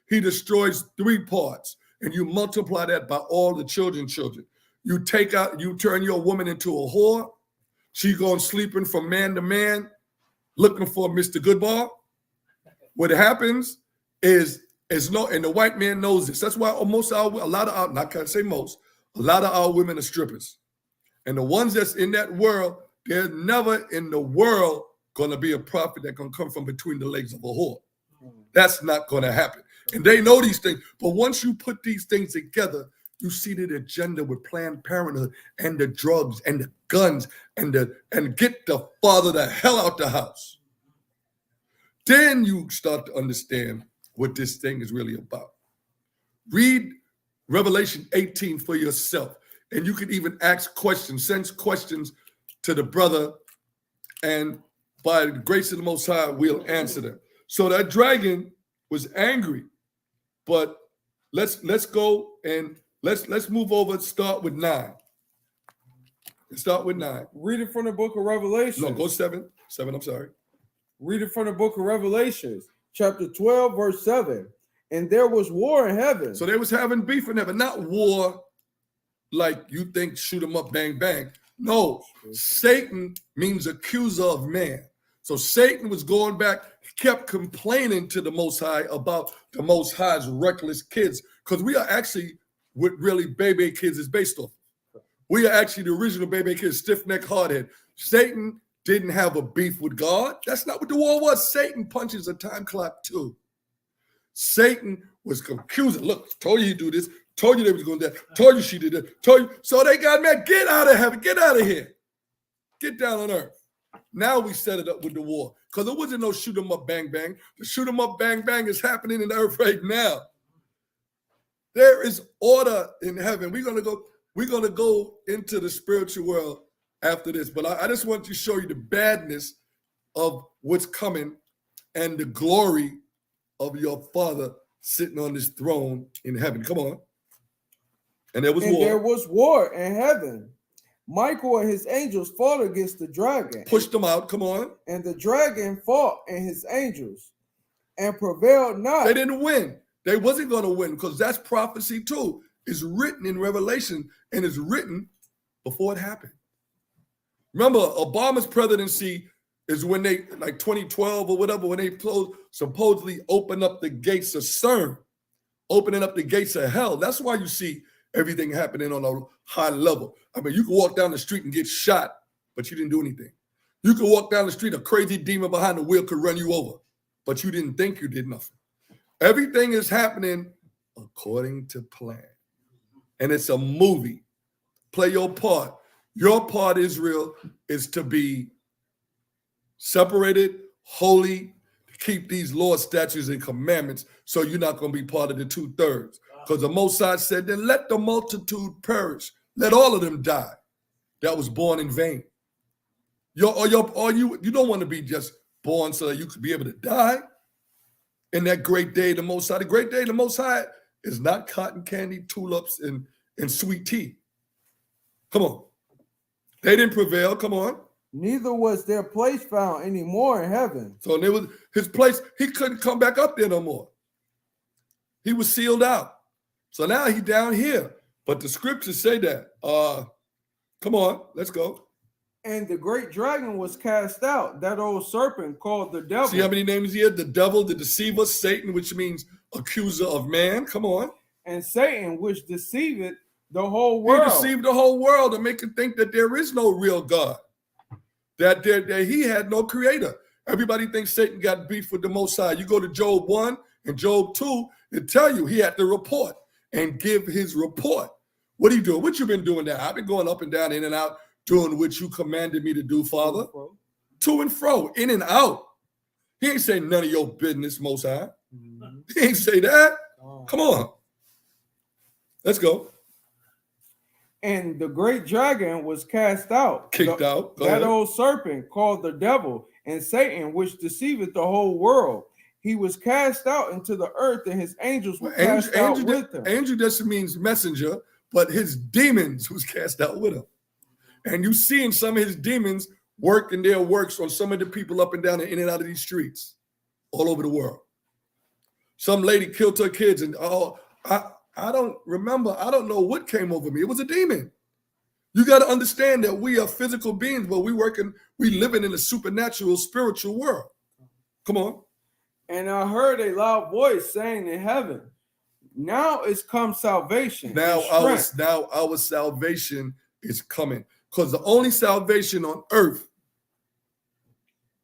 He destroys 3 parts, and you multiply that by all the children. You turn your woman into a whore. She going sleeping from man to man, looking for Mr. Goodbar. What happens is and the white man knows this. That's why a lot of our women are strippers. And the ones that's in that world, there's never in the world going to be a prophet that can come from between the legs of a whore. That's not going to happen. And they know these things. But once you put these things together, you see the agenda with Planned Parenthood and the drugs and the guns and get the father the hell out the house. Then you start to understand what this thing is really about. Read Revelation 18 for yourself. And you can even ask questions, send questions to the brother, and by the grace of the Most High, we'll answer them. So that dragon was angry, but let's go and let's move over and start with 9. Start with 9. Read it from the book of Revelation. No, go 7. 7, I'm sorry. Read it from the book of Revelations, chapter 12, verse 7. And there was war in heaven. So they was having beef in heaven, not war like you think shoot 'em up, bang, bang. No, Satan means accuser of man. So Satan was going back, he kept complaining to the Most High about the Most High's reckless kids, because we are actually what really baby kids is based off. We are actually the original baby kids, stiff-necked, hardhead. Satan didn't have a beef with God. That's not what the war was. Satan punches a time clock too. Satan was accusing. Look, told you he'd do this. Told you they was going to do that. Told you she did that. Told you. So they got mad. Get out of heaven. Get out of here. Get down on earth. Now we set it up with the war. Because there wasn't no shoot 'em up, bang, bang. The shoot 'em up, bang, bang is happening in the earth right now. There is order in heaven. We're gonna go into the spiritual world after this. But I just want to show you the badness of what's coming and the glory of your Father sitting on this throne in heaven. Come on. And there was war. There was war in heaven. Michael and his angels fought against the dragon. Pushed them out. Come on. And the dragon fought and his angels and prevailed not. They didn't win. They wasn't going to win, because that's prophecy too. It's written in Revelation, and it's written before it happened. Remember, Obama's presidency is when they, like 2012 or whatever, when they supposedly opened up the gates of CERN, opening up the gates of hell. That's why you see everything happening on a high level. I mean, you can walk down the street and get shot, but you didn't do anything. You can walk down the street, a crazy demon behind the wheel could run you over, but you didn't think you did nothing. Everything is happening according to plan. And it's a movie. Play your part. Your part, Israel, is to be separated, holy, to keep these laws, statutes, and commandments, so you're not going to be part of the 2/3. Because the Most High said, then let the multitude perish. Let all of them die that was born in vain. You don't want to be just born so that you could be able to die. In that great day, the Most High, the great day, the Most High is not cotton candy, tulips, and sweet tea. Come on. They didn't prevail. Come on. Neither was their place found any more in heaven. So there was his place. He couldn't come back up there no more. He was sealed out. So now he's down here. But the scriptures say that. Come on, let's go. And the great dragon was cast out, that old serpent called the devil. See how many names here? The devil, the deceiver, Satan, which means accuser of man. Come on. And Satan, which deceiveth the whole world. He deceived the whole world to make it think that there is no real God, that he had no creator. Everybody thinks Satan got beef with the Most High. You go to Job 1 and Job 2, it tell you he had to report and give his report. What are you doing? What you been doing now? I've been going up and down, in and out, doing what you commanded me to do, Father. To and fro, in and out. He ain't say none of your business, Most High. Mm-hmm. He ain't say that. Come on. Let's go. And the great dragon was cast out. Kicked out. That old serpent called the devil and Satan, which deceiveth the whole world. He was cast out into the earth, and his angels were cast out with him. Angel just means messenger, but his demons was cast out with him. And you seeing some of his demons working their works on some of the people up and down and in and out of these streets all over the world. Some lady killed her kids, and I don't remember. I don't know what came over me. It was a demon. You got to understand that we are physical beings, but we living in a supernatural, spiritual world. Come on. And I heard a loud voice saying in heaven, now is come salvation. Now our salvation is coming. Because the only salvation on earth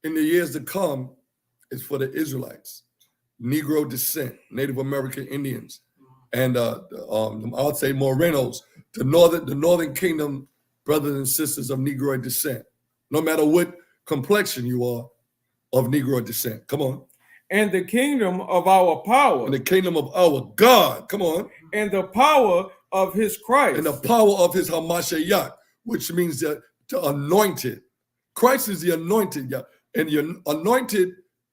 in the years to come is for the Israelites, Negro descent, Native American Indians, and I would say Morenos, the northern kingdom brothers and sisters of Negro descent, no matter what complexion you are of Negro descent. Come on. And the kingdom of our power. And the kingdom of our God. Come on. And the power of his Christ. And the power of his Hamashiach, which means the anointed. Christ is the anointed. Yeah. And the anointed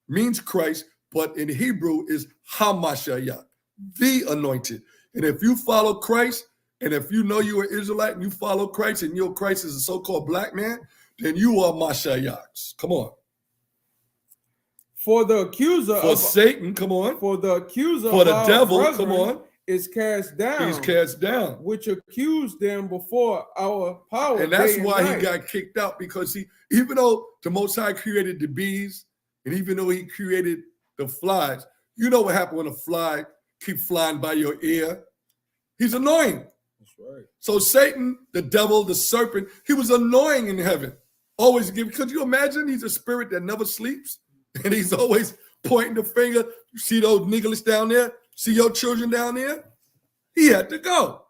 means Christ, but in Hebrew is Hamashiach, the anointed. And if you follow Christ, and if you know you're an Israelite and you follow Christ, and your Christ is a so-called black man, then you are Mashiachs. Come on. For the accuser of Satan, come on. For the accuser for the devil, come on. Is cast down. He's cast down. Which accused them before our power. And that's why he got kicked out, because even though the Most High created the bees, and even though he created the flies, you know what happened when a fly keep flying by your ear? He's annoying. That's right. So Satan, the devil, the serpent, he was annoying in heaven. Always could you imagine? He's a spirit that never sleeps. And he's always pointing the finger. You see those niggas down there? See your children down there? He had to go.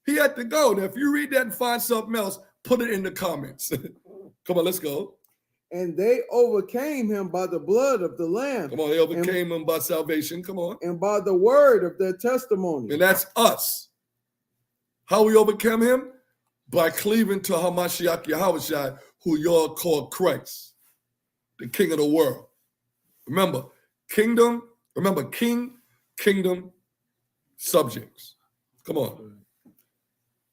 He had to go. Now, if you read that and find something else, put it in the comments. Come on, let's go. And they overcame him by the blood of the Lamb. Come on, they overcame him by salvation. Come on. And by the word of their testimony. And that's us. How we overcome him? By cleaving to Hamashiach Yahushua, who y'all call Christ, the King of the world. Remember, kingdom, kingdom, subjects. Come on.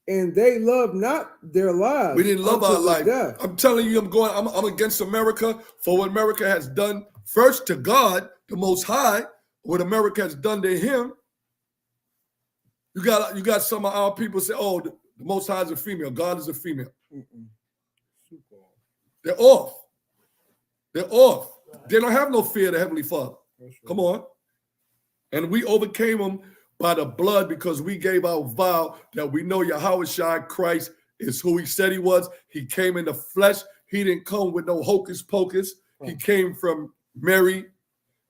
And they love not their lives. We didn't love our life. Death. I'm telling you, I'm against America for what America has done first to God, the Most High, what America has done to him. You got some of our people say, oh, the Most High is a female. God is a female. They're off. They're off. They don't have no fear of the Heavenly Father. Right. Come on. And we overcame them by the blood, because we gave our vow that we know Yahushua Christ is who he said he was. He came in the flesh. He didn't come with no hocus pocus. Right. He came from Mary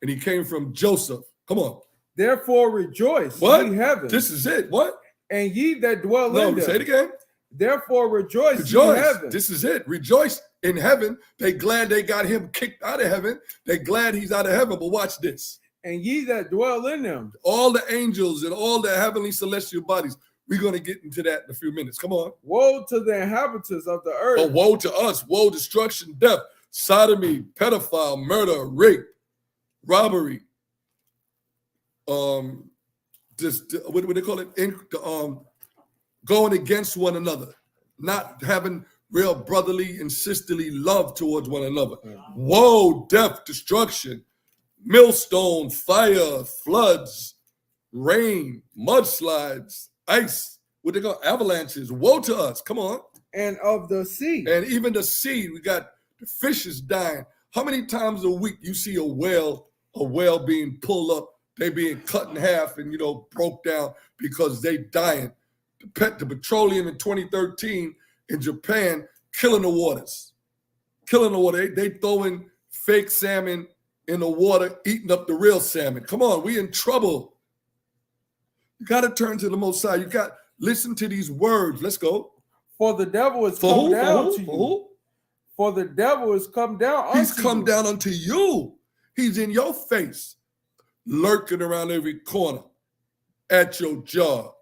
and he came from Joseph. Come on. Therefore rejoice, ye heavens. This is it. What? And ye that dwell in them. Say it again. Therefore rejoice, ye heaven. This is it. Rejoice in heaven. They glad they got him kicked out of heaven. They glad he's out of heaven. But watch this. And ye that dwell in them. All the angels and all the heavenly celestial bodies. We're going to get into that in a few minutes. Come on. Woe to the inhabitants of the earth. Oh, woe to us. Woe, destruction, death, sodomy, pedophile, murder, rape, robbery. What do they call it? Going against one another. not having real brotherly and sisterly love towards one another. Woe, death, destruction, millstone, fire, floods, rain, mudslides, ice, what they call avalanches. Woe to us. Come on. And of the sea. And even the sea, we got the fishes dying. How many times a week you see a whale being pulled up, they being cut in half and, broke down because they dying. The petroleum in 2013 in Japan killing the waters. Killing the water. They throwing fake salmon in the water, eating up the real salmon. Come on, we in trouble. You got to turn to the Most High. You got to listen to these words. Let's go. For the devil has come down to you. For the devil has come down unto you. He's come down unto you. He's in your face, lurking around every corner, at your job,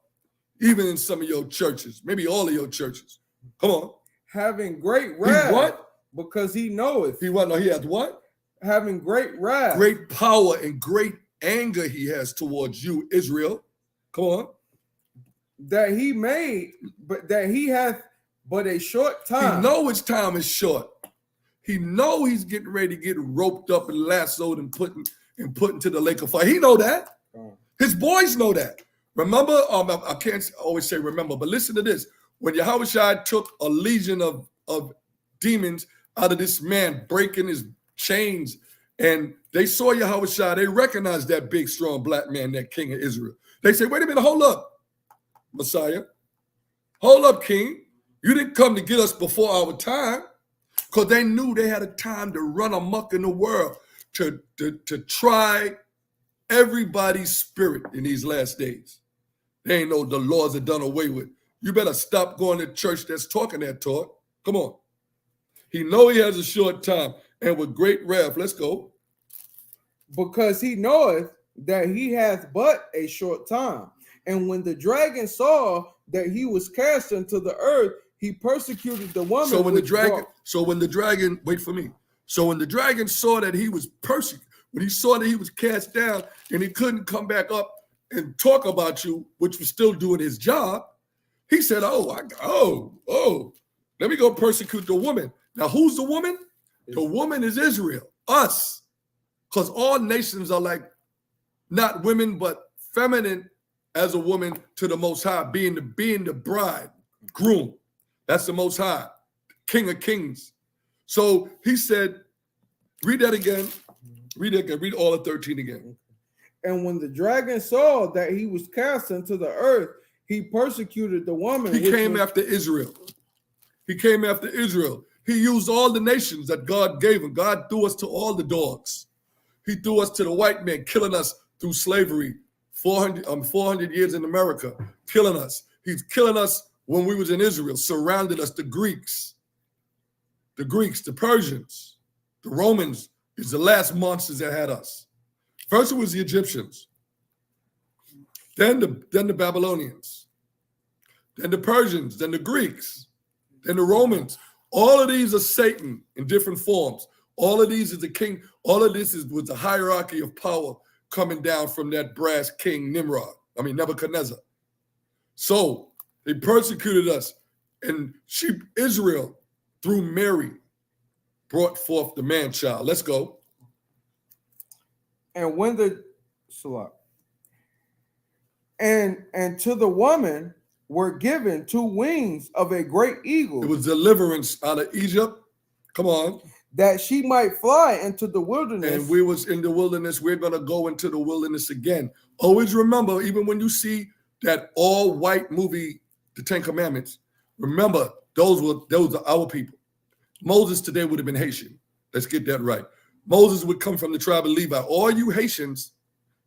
even in some of your churches, maybe all of your churches. Come on. Having great wrath. What? Because he knoweth. He what? No, he has what? Having great wrath. Great power and great anger he has towards you, Israel. Come on. That he made, but that he hath but a short time. He know his time is short. He know he's getting ready to get roped up and lassoed and put into the lake of fire. He know that. His boys know that. Remember, I can't always say remember, but listen to this. When Yahushua took a legion of demons out of this man, breaking his chains, and they saw Yahushua, they recognized that big, strong black man, that king of Israel. They say, wait a minute, hold up, Messiah. Hold up, king. You didn't come to get us before our time, because they knew they had a time to run amok in the world, to try everybody's spirit in these last days. They ain't know the laws are done away with. You better stop going to church that's talking that talk. Come on. He know he has a short time, and with great wrath, let's go. Because he knoweth that he hath but a short time. And when the dragon saw that he was cast into the earth, he persecuted the woman. So when the dragon, wait for me. So when the dragon saw that he was persecuted, when he saw that he was cast down and he couldn't come back up and talk about you, which was still doing his job, he said, let me go persecute the woman. Now, who's the woman? The woman is Israel, us. Because all nations are like not women, but feminine as a woman to the Most High, being the bride, groom. That's the Most High, King of Kings. So he said, read that again. Read it again. Read all of 13 again. And when the dragon saw that he was cast into the earth, he persecuted the woman. He came after Israel. He came after Israel. He used all the nations that God gave him. God threw us to all the dogs. He threw us to the white man, killing us through slavery. 400 years in America, killing us. He's killing us when we was in Israel, surrounded us, the Greeks, the Persians, the Romans is the last monsters that had us. First it was the Egyptians, then the Babylonians, then the Persians, then the Greeks, then the Romans. All of these are Satan in different forms. All of these is the king. All of this was the hierarchy of power coming down from that brass king Nebuchadnezzar. So they persecuted us, and Israel, through Mary, brought forth the man-child. Let's go. And when and to the woman were given 2 wings of a great eagle. It was deliverance out of Egypt. Come on. That she might fly into the wilderness. And we was in the wilderness. We're going to go into the wilderness again. Always remember, even when you see that all-white movie, The 10 Commandments, remember, those are our people. Moses today would have been Haitian. Let's get that right. Moses would come from the tribe of Levi. All you Haitians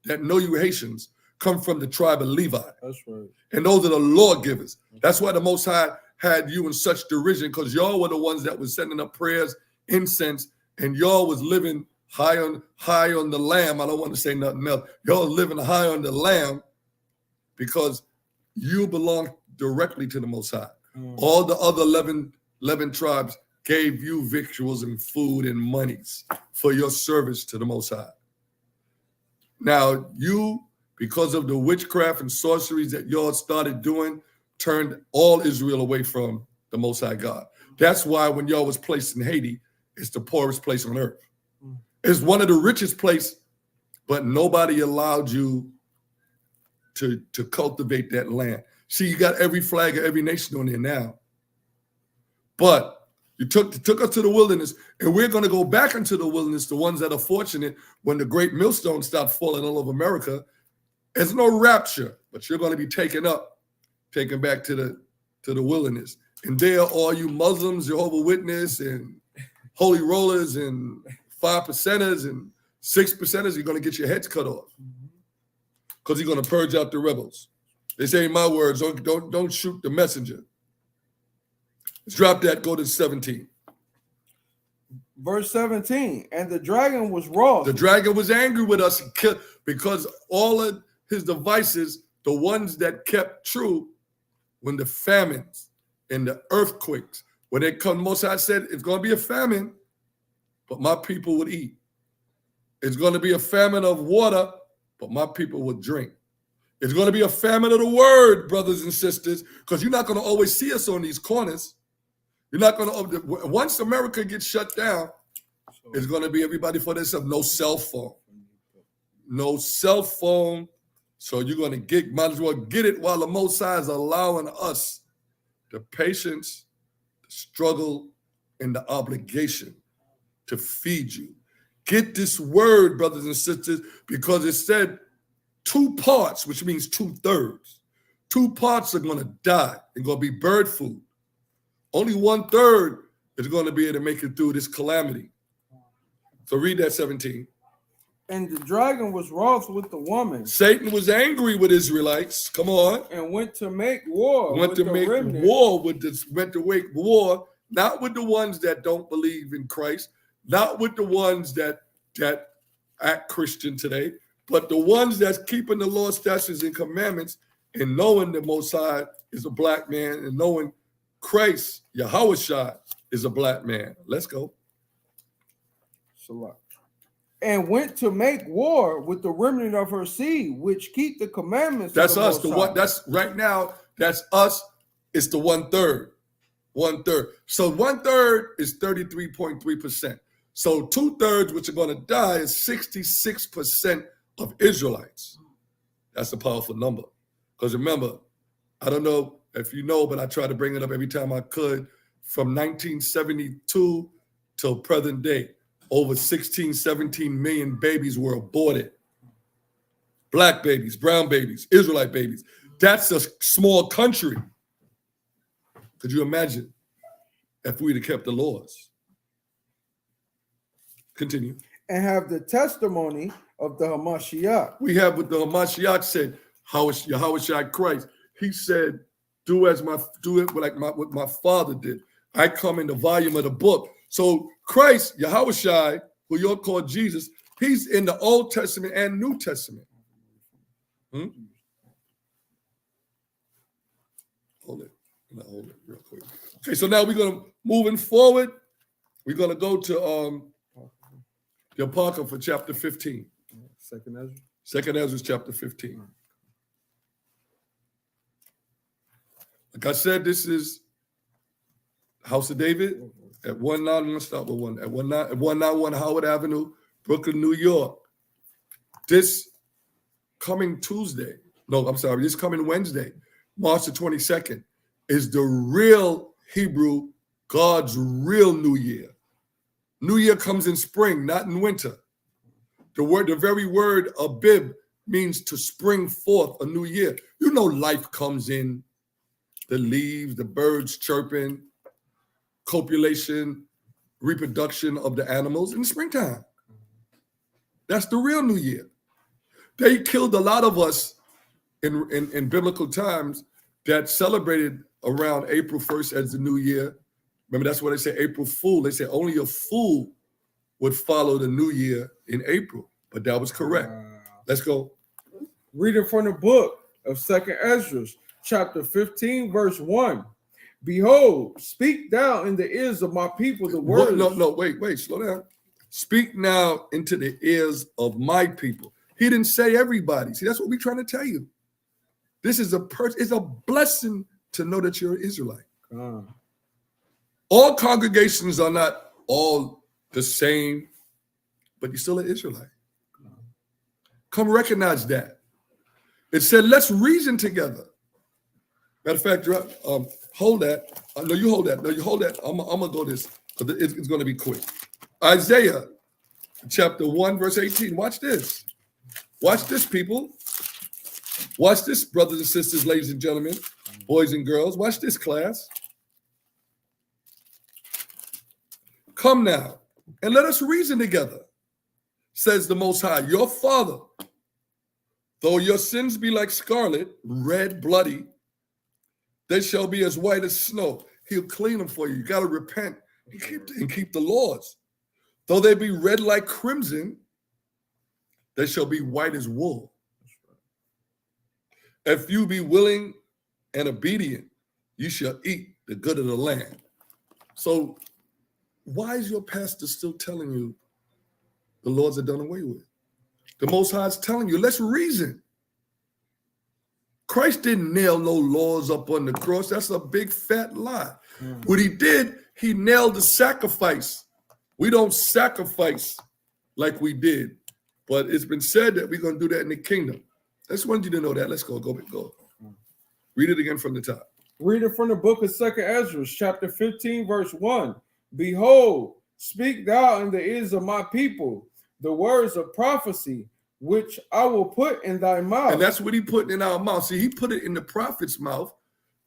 that know you Haitians come from the tribe of Levi. That's right. And those are the lawgivers. That's why the Most High had you in such derision, because y'all were the ones that was sending up prayers, incense, and y'all was living high on the lamb. I don't want to say nothing else. Y'all living high on the lamb because you belong directly to the Most High. All the other 11 tribes gave you victuals and food and monies for your service to the Most High. Now you, because of the witchcraft and sorceries that y'all started doing, turned all Israel away from the Most High God. That's why when y'all was placed in Haiti, it's the poorest place on earth. It's one of the richest places, but nobody allowed you to cultivate that land. See, you got every flag of every nation on there now. But you took us to the wilderness, and we're going to go back into the wilderness, the ones that are fortunate when the great millstones stop falling all over America. There's no rapture, but you're going to be taken back to the wilderness. And there, all you Muslims, Jehovah's Witness, and holy rollers, and 5%ers, and 6%ers, you're going to get your heads cut off because you're going to purge out the rebels. They say, in my words, don't shoot the messenger. Let's drop that. Go to 17. Verse 17. And the dragon was wroth. The dragon was angry with us because all of his devices, the ones that kept true, when the famines and the earthquakes, when they come, Most High said, it's going to be a famine, but my people would eat. It's going to be a famine of water, but my people would drink. It's going to be a famine of the word, brothers and sisters, because you're not going to always see us on these corners. You're not going to, once America gets shut down, it's going to be everybody for themselves. No cell phone. No cell phone. So you're going to might as well get it while the Most High is allowing us the patience, the struggle, and the obligation to feed you. Get this word, brothers and sisters, because it said 2 parts, which means 2/3. 2 parts are going to die and going to be bird food. Only 1/3 is going to be able to make it through this calamity. So read that 17. And the dragon was wroth with the woman. Satan was angry with Israelites. Come on. And went to make war. Went to make war with war, not with the ones that don't believe in Christ, not with the ones that act Christian today, but the ones that's keeping the law, statutes, and commandments, and knowing the Most High is a black man, and knowing Christ, Yahushua, is a black man. Let's go. Salah. And went to make war with the remnant of her seed, which keep the commandments. That's us. The one. That's right now. That's us. It's the 1/3. 1/3. So 1/3 is 33.3%. So 2/3, which are going to die, is 66% of Israelites. That's a powerful number. Because remember, I don't know if you know, but I try to bring it up every time I could. From 1972 till present day, over 16, 17 million babies were aborted. Black babies, brown babies, Israelite babies. That's a small country. Could you imagine if we'd have kept the laws? Continue. And have the testimony of the Hamashiach. We have what the Hamashiach said, Yahushua Christ. He said, do it like what my father did. I come in the volume of the book. So Christ, Yahushua, who you're called Jesus, he's in the Old Testament and New Testament. Hold it real quick. Okay, so now we're going to, moving forward, we're going to go to the Apocrypha chapter 15. Second Ezra. Second Ezra chapter 15. Like I said, this is House of David at 191 Howard Avenue, Brooklyn, New York. This coming this coming Wednesday, March the 22nd, is the real Hebrew, God's real New Year. New Year comes in spring, not in winter. The very word Abib means to spring forth a new year. You know, life comes in, the leaves, the birds chirping, copulation, reproduction of the animals in the springtime. That's the real New Year. They killed a lot of us in biblical times that celebrated around April 1st as the New Year. Remember, that's what they say, April Fool. They say only a fool would follow the New Year in April, but that was correct. Let's go. Reading from the book of Second Ezra, chapter 15, verse 1. Behold, speak thou in the ears of my people the words. Wait, slow down. Speak now into the ears of my people. He didn't say everybody. See, that's what we're trying to tell you. This is it's a blessing to know that you're an Israelite. All congregations are not all the same, but you're still an Israelite. Come recognize that. It said, let's reason together. Matter of fact, hold that. No, you hold that. No, you hold that. I'm going to go this, because it's going to be quick. Isaiah chapter 1, verse 18. Watch this. Watch this, people. Watch this, brothers and sisters, ladies and gentlemen, boys and girls. Watch this, class. Come now, and let us reason together, says the Most High, your Father. Though your sins be like scarlet, red, bloody, they shall be as white as snow. He'll clean them for you. You got to repent and keep the laws. Though they be red like crimson, they shall be white as wool. If you be willing and obedient, you shall eat the good of the land. So why is your pastor still telling you the laws are done away with? The Most High is telling you, let's reason. Christ didn't nail no laws up on the cross. That's a big fat lie. What he did, he nailed the sacrifice. We don't sacrifice like we did, but it's been said that we're going to do that in the kingdom. I just wanted you to know that. Let's go. Read it again from the top. Read it from the book of 2 Ezra, chapter 15, verse 1. Behold, speak thou in the ears of my people the words of prophecy, which I will put in thy mouth. And that's what he put in our mouth. See, he put it in the prophet's mouth,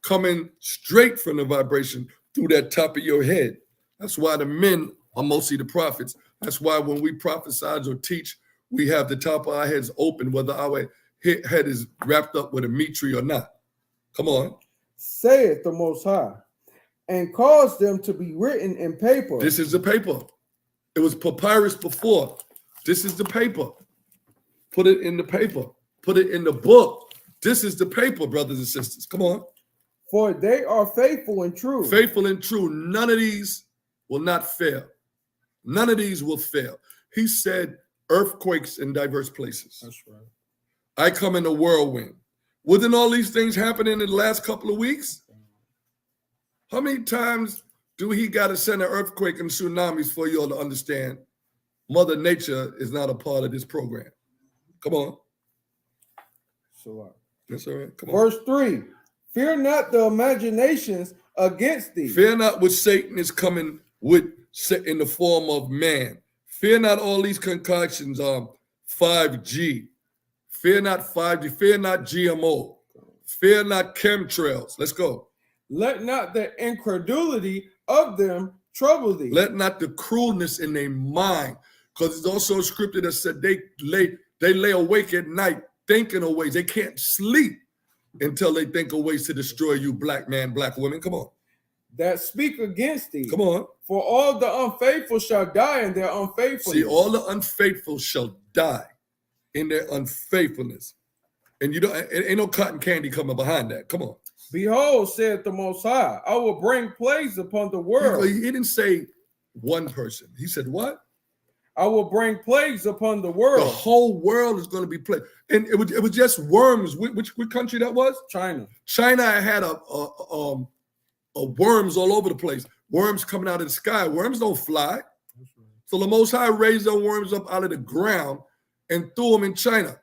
coming straight from the vibration through that top of your head. That's why the men are mostly the prophets. That's why when we prophesy or teach, we have the top of our heads open, whether our head is wrapped up with a mitre or not. Come on. Saith the Most High, and cause them to be written in paper. This is the paper. It was papyrus before. This is the paper. Put it in the paper. Put it in the book. This is the paper, brothers and sisters. Come on. For they are faithful and true. Faithful and true. None of these will not fail. None of these will fail. He said earthquakes in diverse places. That's right. I come in a whirlwind. Wouldn't all these things happen in the last couple of weeks? How many times do he got to send an earthquake and tsunamis for you all to understand Mother Nature is not a part of this program? Come on. So, that's all right. Come on. Verse 3. Fear not the imaginations against thee. Fear not what Satan is coming with in the form of man. Fear not all these concoctions, 5G. Fear not 5G. Fear not GMO. Fear not chemtrails. Let's go. Let not the incredulity of them trouble thee. Let not the cruelness in their mind, because it's also a scripture that said they lay awake at night thinking of ways. They can't sleep until they think of ways to destroy you, black man, black woman. Come on. That speak against thee. Come on. For all the unfaithful shall die in their unfaithfulness. See, all the unfaithful shall die in their unfaithfulness. And you don't, ain't no cotton candy coming behind that. Come on. Behold, saith the Most High, I will bring plagues upon the world. He didn't say one person. He said what? I will bring plagues upon the world. The whole world is going to be plagued. And it was just worms. Which country that was? China. China had a worms all over the place. Worms coming out of the sky. Worms don't fly. Right. So the Most High raised those worms up out of the ground and threw them in China.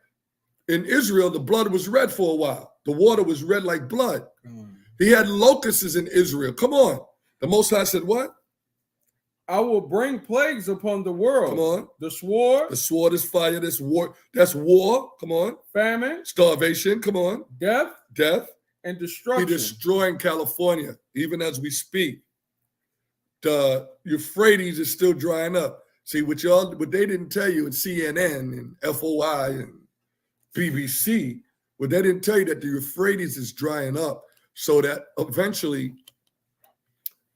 In Israel, the blood was red for a while. The water was red like blood. He had locusts in Israel. Come on. The Most High said what? I will bring plagues upon the world. Come on. The sword. The sword is fire. That's war. That's war. Come on. Famine. Starvation. Come on. Death. Death. And destruction. He's destroying California, even as we speak. The Euphrates is still drying up. See, what they didn't tell you in CNN and FOI and BBC, what they didn't tell you that the Euphrates is drying up so that eventually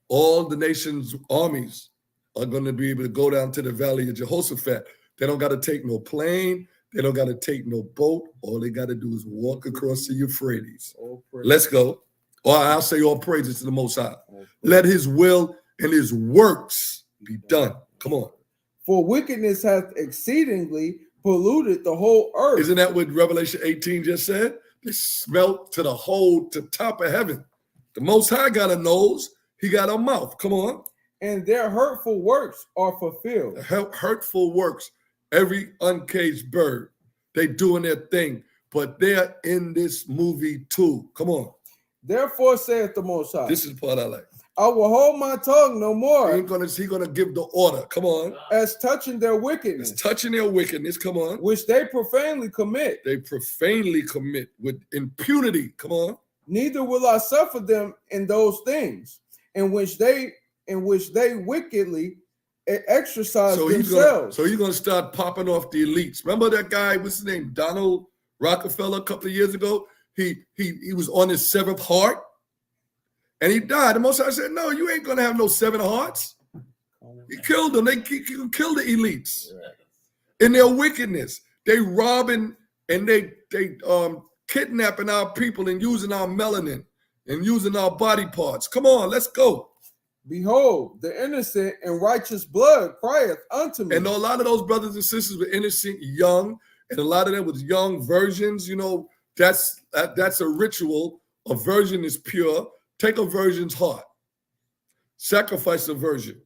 all the nation's armies are going to be able to go down to the Valley of Jehoshaphat. They don't got to take no plane. They don't got to take no boat. All they got to do is walk across the Euphrates. Let's go. Or I'll say all praises to the Most High. Let his will and his works be done. Come on. For wickedness hath exceedingly polluted the whole earth. Isn't that what Revelation 18 just said? They smelt to the top of heaven. The Most High got a nose. He got a mouth. Come on. And their hurtful works are fulfilled. Hurtful works. Every uncaged bird. They doing their thing. But they're in this movie too. Come on. Therefore saith the Most High, This is the part I like. I will hold my tongue no more He gonna give the order. Come on. as touching their wickedness, It's touching their wickedness. Come on. which they profanely commit. They profanely commit with impunity. Come on. Neither will I suffer them in those things in which they wickedly exercise themselves. So he's gonna start popping off the elites. Remember that guy? What's his name? Donald Rockefeller. A couple of years ago, he was on his seventh heart, and he died. The Most High said, "No, you ain't gonna have no 7 hearts." He killed them. He killed the elites in their wickedness. They robbing and they kidnapping our people and using our melanin and using our body parts. Come on, let's go. Behold, the innocent and righteous blood crieth unto me. And a lot of those brothers and sisters were innocent, young, and a lot of them was young virgins. You know, that's a ritual. A virgin is pure. Take a virgin's heart. Sacrifice a virgin.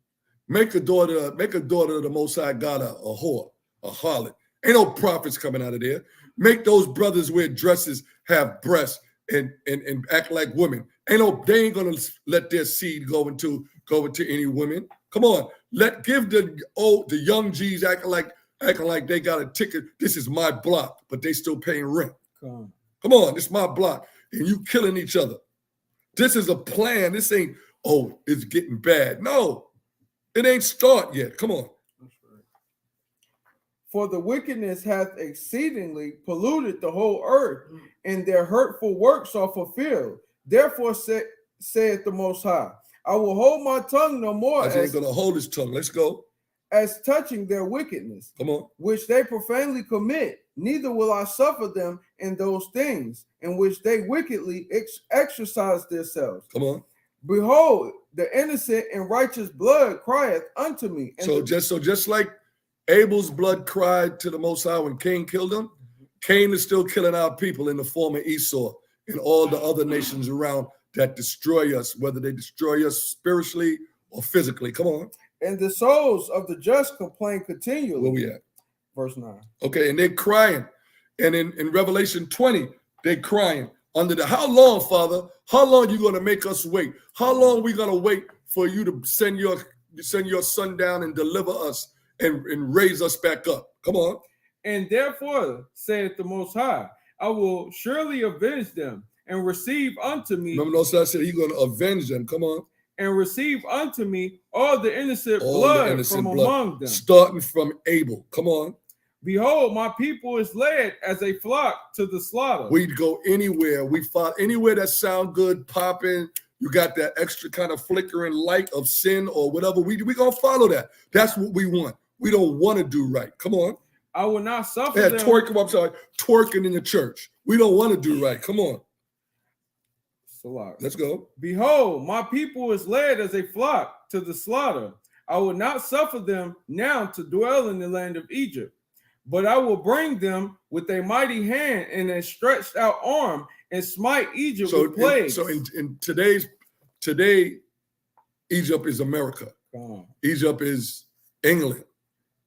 Make a daughter of the Most High God a whore, a harlot. Ain't no prophets coming out of there. Make those brothers wear dresses, have breasts, and act like women. They ain't gonna let their seed go into any women. Come on, give the young G's acting like they got a ticket. This is my block, but they still paying rent. Come on, this is my block, and you killing each other. This is a plan. This ain't, it's getting bad. No, it ain't start yet. Come on. For the wickedness hath exceedingly polluted the whole earth, and their hurtful works are fulfilled. Therefore saith the Most High, I will hold my tongue no more. I ain't gonna hold his tongue. Let's go. As touching their wickedness, come on, which they profanely commit, neither will I suffer them in those things in which they wickedly exercise themselves. Come on. Behold, the innocent and righteous blood crieth unto me. And just like Abel's blood cried to the Most High when Cain killed him, Cain is still killing our people in the form of Esau and all the other nations around that destroy us, whether they destroy us spiritually or physically. Come on. And the souls of the just complain continually. Where we at? Verse 9. Okay, and they're crying. And in Revelation 20, they're crying under how long, Father? How long are you going to make us wait? How long are we going to wait for you to send your son down and deliver us and raise us back up? Come on. And therefore, saith the Most High, I will surely avenge them and receive unto me. Remember, Most High said he's going to avenge them. Come on. And receive unto me all the innocent blood from among them. Starting from Abel. Come on. Behold, my people is led as a flock to the slaughter. We'd go anywhere. We follow anywhere that sound good, popping. You got that extra kind of flickering light of sin or whatever. We going to follow that. That's what we want. We don't want to do right. Come on. I will not suffer them. Twerking in the church. We don't want to do right. Come on. Let's go. Behold, my people is led as a flock to the slaughter. I will not suffer them now to dwell in the land of Egypt, but I will bring them with a mighty hand and a stretched out arm and smite Egypt with plagues. Today, Egypt is America. Egypt is England.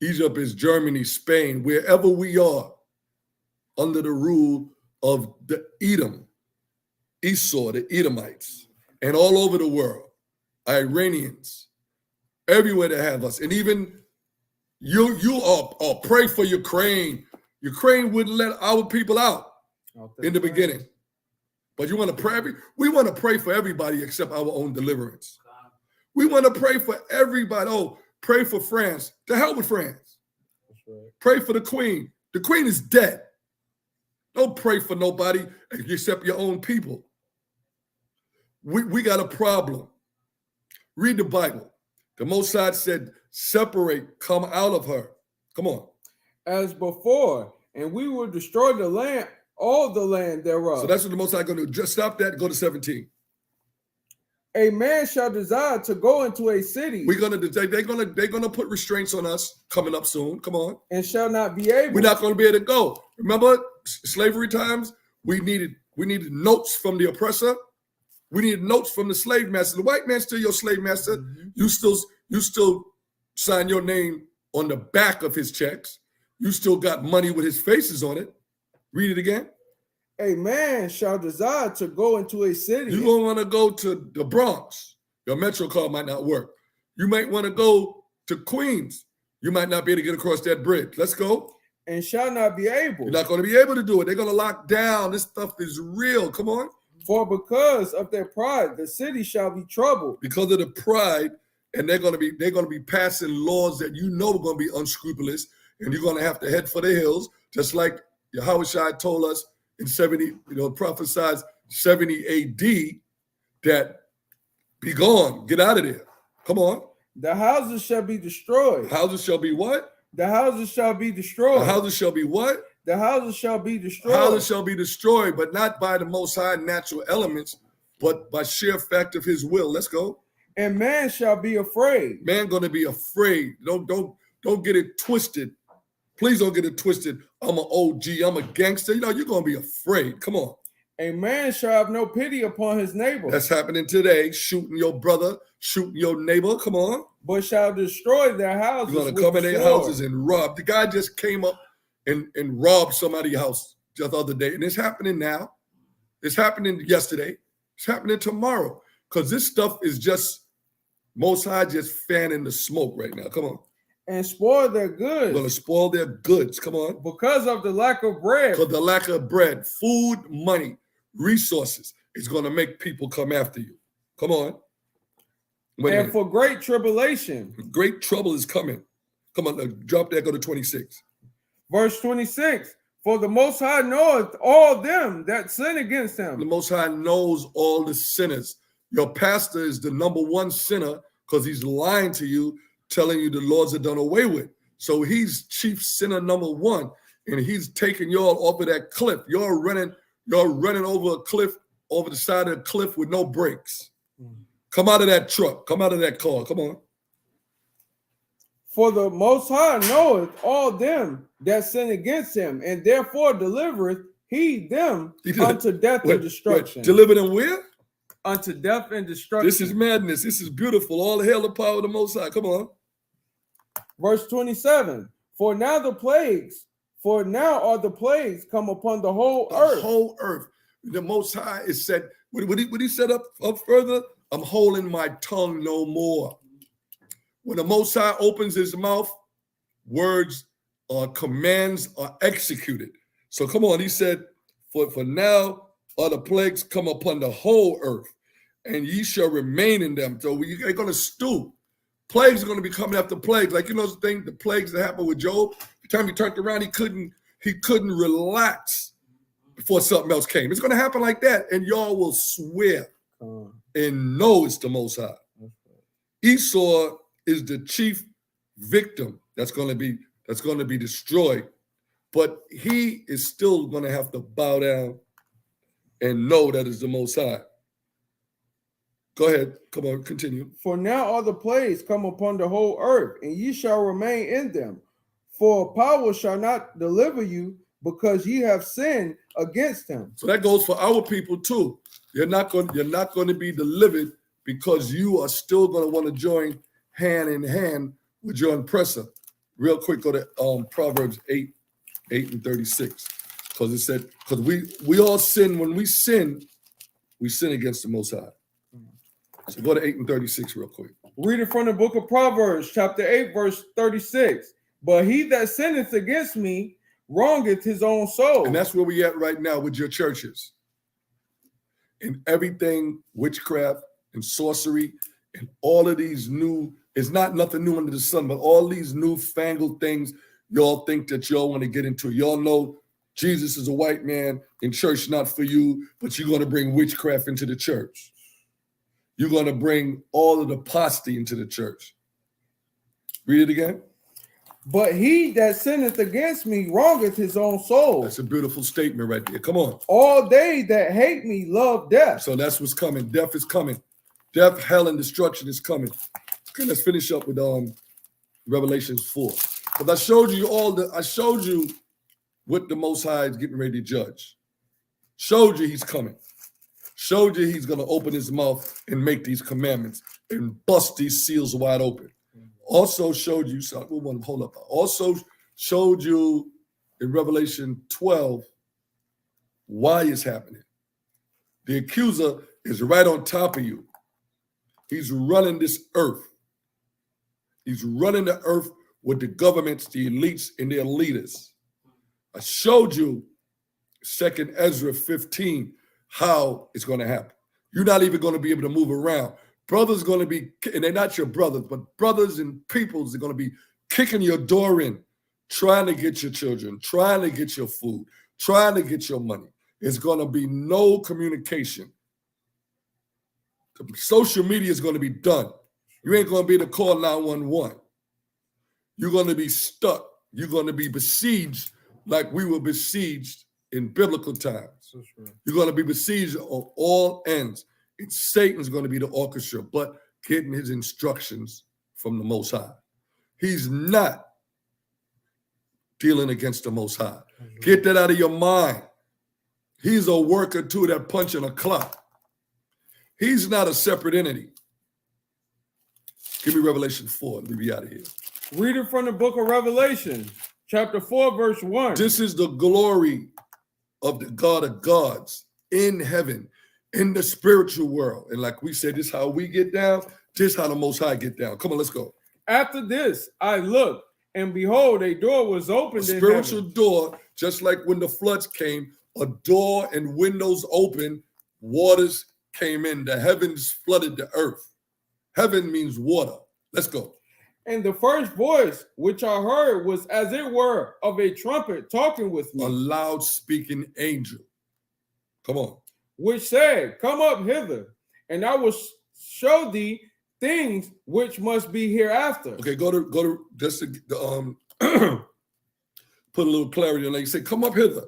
Egypt is Germany, Spain, wherever we are under the rule of the Esau, the Edomites, and all over the world, Iranians, everywhere they have us. And even you all pray for Ukraine. Ukraine wouldn't let our people out in the beginning. But you want to pray? We want to pray for everybody except our own deliverance. We want to pray for everybody. Oh, pray for France. The hell with France. Right. Pray for the Queen. The Queen is dead. Don't pray for nobody except your own people. We got a problem. Read the Bible. The Most High said, separate, come out of her. Come on. As before, and we will destroy the land, all the land thereof. So that's what the Most High going to do. Just stop that and go to 17. A man shall desire to go into a city. They're gonna put restraints on us coming up soon. Come on. And shall not be able. We're not going to be able to go. Remember slavery times? We needed notes from the oppressor. We need notes from the slave master. The white man's still your slave master. Mhm. You still sign your name on the back of his checks. You still got money with his faces on it. Read it again. A man shall desire to go into a city. You don't want to go to the Bronx. Your Metro card might not work. You might want to go to Queens. You might not be able to get across that bridge. Let's go. And shall not be able. You're not going to be able to do it. They're going to lock down. This stuff is real. Come on. For because of their pride, the city shall be troubled. Because of the pride, and they're going to be passing laws that you know are going to be unscrupulous, and you're going to have to head for the hills, just like Yahushua told us in 70, prophesied 70 AD that be gone, get out of there. Come on. The houses shall be destroyed. Houses shall be what? The houses shall be destroyed. The houses shall be what? The houses shall be destroyed. Houses shall be destroyed, but not by the Most High natural elements, but by sheer fact of His will. Let's go. And man shall be afraid. Man going to be afraid. Don't get it twisted. Please don't get it twisted. I'm an OG. I'm a gangster. You're going to be afraid. Come on. A man shall have no pity upon his neighbor. That's happening today. Shooting your brother, shooting your neighbor. Come on. But shall destroy their houses. You're going to come in their houses and rob. The guy just came up and robbed somebody's house just the other day. And it's happening now. It's happening yesterday. It's happening tomorrow. Because this stuff is just Most High just fanning the smoke right now. Come on. And spoil their goods. Going to spoil their goods. Come on. Because of the lack of bread. Because the lack of bread, food, money, resources is going to make people come after you. Come on. And for great tribulation. Great trouble is coming. Come on, drop that, go to 26. Verse 26. For the Most High knoweth all them that sin against him. The Most High knows all the sinners. Your pastor is the number one sinner because he's lying to you, telling you the laws are done away with. So he's chief sinner number one, and he's taking y'all off of that cliff. You're running over a cliff, over the side of the cliff with no brakes. Come out of that truck. Come out of that car. Come on. For the Most High knoweth all them that sin against him, and therefore delivereth he them unto death and destruction. Deliver them where? Unto death and destruction. This is madness. This is beautiful. All hail the power of the Most High. Come on. Verse 27. For now are the plagues come upon the whole earth. The whole earth. The Most High is said, what he said up further? I'm holding my tongue no more. When the Most High opens his mouth, words or commands are executed. So come on, he said, for now are the plagues come upon the whole earth, and ye shall remain in them. So they're going to stoop. Plagues are going to be coming after plagues. Like, the plagues that happened with Job. The time he turned around, he couldn't relax before something else came. It's going to happen like that, and y'all will swear and know it's the Most High. Esau is the chief victim that's going to be destroyed, but he is still going to have to bow down and know that it's the Most High. Go ahead. Come on, continue. For now are the plagues come upon the whole earth, and ye shall remain in them. For power shall not deliver you, because ye have sinned against him. So that goes for our people too. You're not going to be delivered because you are still going to want to join hand in hand with your oppressor. Real quick, go to Proverbs 8 and 36. Because it said, because we all sin. When we sin against the Most High. So go to 8 and 36 real quick. Reading from the book of Proverbs, chapter 8, verse 36. But he that sinneth against me wrongeth his own soul. And that's where we at right now with your churches. And everything, witchcraft and sorcery and all of these it's not nothing new under the sun, but all these newfangled things y'all think that y'all want to get into. Y'all know Jesus is a white man in church, not for you, but you're going to bring witchcraft into the church. You're going to bring all of the apostasy into the church. Read it again. But he that sinneth against me wrongeth his own soul. That's a beautiful statement right there. Come on. All they that hate me love death. So that's what's coming. Death is coming. Death, hell, and destruction is coming. Okay, let's finish up with Revelations 4. Because I showed you what the Most High is getting ready to judge. Showed you he's coming. Showed you he's going to open his mouth and make these commandments and bust these seals wide open. Also showed you, so we want to hold up. Also showed you in Revelation 12 why it's happening. The accuser is right on top of you. He's running this earth. He's running the earth with the governments, the elites, and their leaders. I showed you 2nd Ezra 15 how it's going to happen. You're not even going to be able to move around. Brothers going to be, and they're not your brothers, but brothers and peoples are going to be kicking your door in, trying to get your children, trying to get your food, trying to get your money. There's going to be no communication. The social media is going to be done. You ain't going to be able to call 911. You're going to be stuck. You're going to be besieged like we were besieged in biblical times. Right. You're going to be besieged on all ends. And Satan's going to be the orchestra, but getting his instructions from the Most High. He's not dealing against the Most High. Get that out of your mind. He's a worker too that punching a clock. He's not a separate entity. Give me Revelation 4 and we'll be out of here. Read it from the book of Revelation, chapter 4, verse 1. This is the glory of the God of gods in heaven, in the spiritual world. And like we said, this is how we get down. This is how the Most High get down. Come on, let's go. After this, I looked, and behold, a door was opened in spiritual heaven. Door, just like when the floods came, a door and windows open, waters came in, the heavens flooded the earth. Heaven means water. Let's go. And the first voice which I heard was as it were of a trumpet talking with me. A loud speaking angel. Come on. Which said, come up hither, and I will show thee things which must be hereafter. Okay, go to just to, put a little clarity on that. You say, come up hither,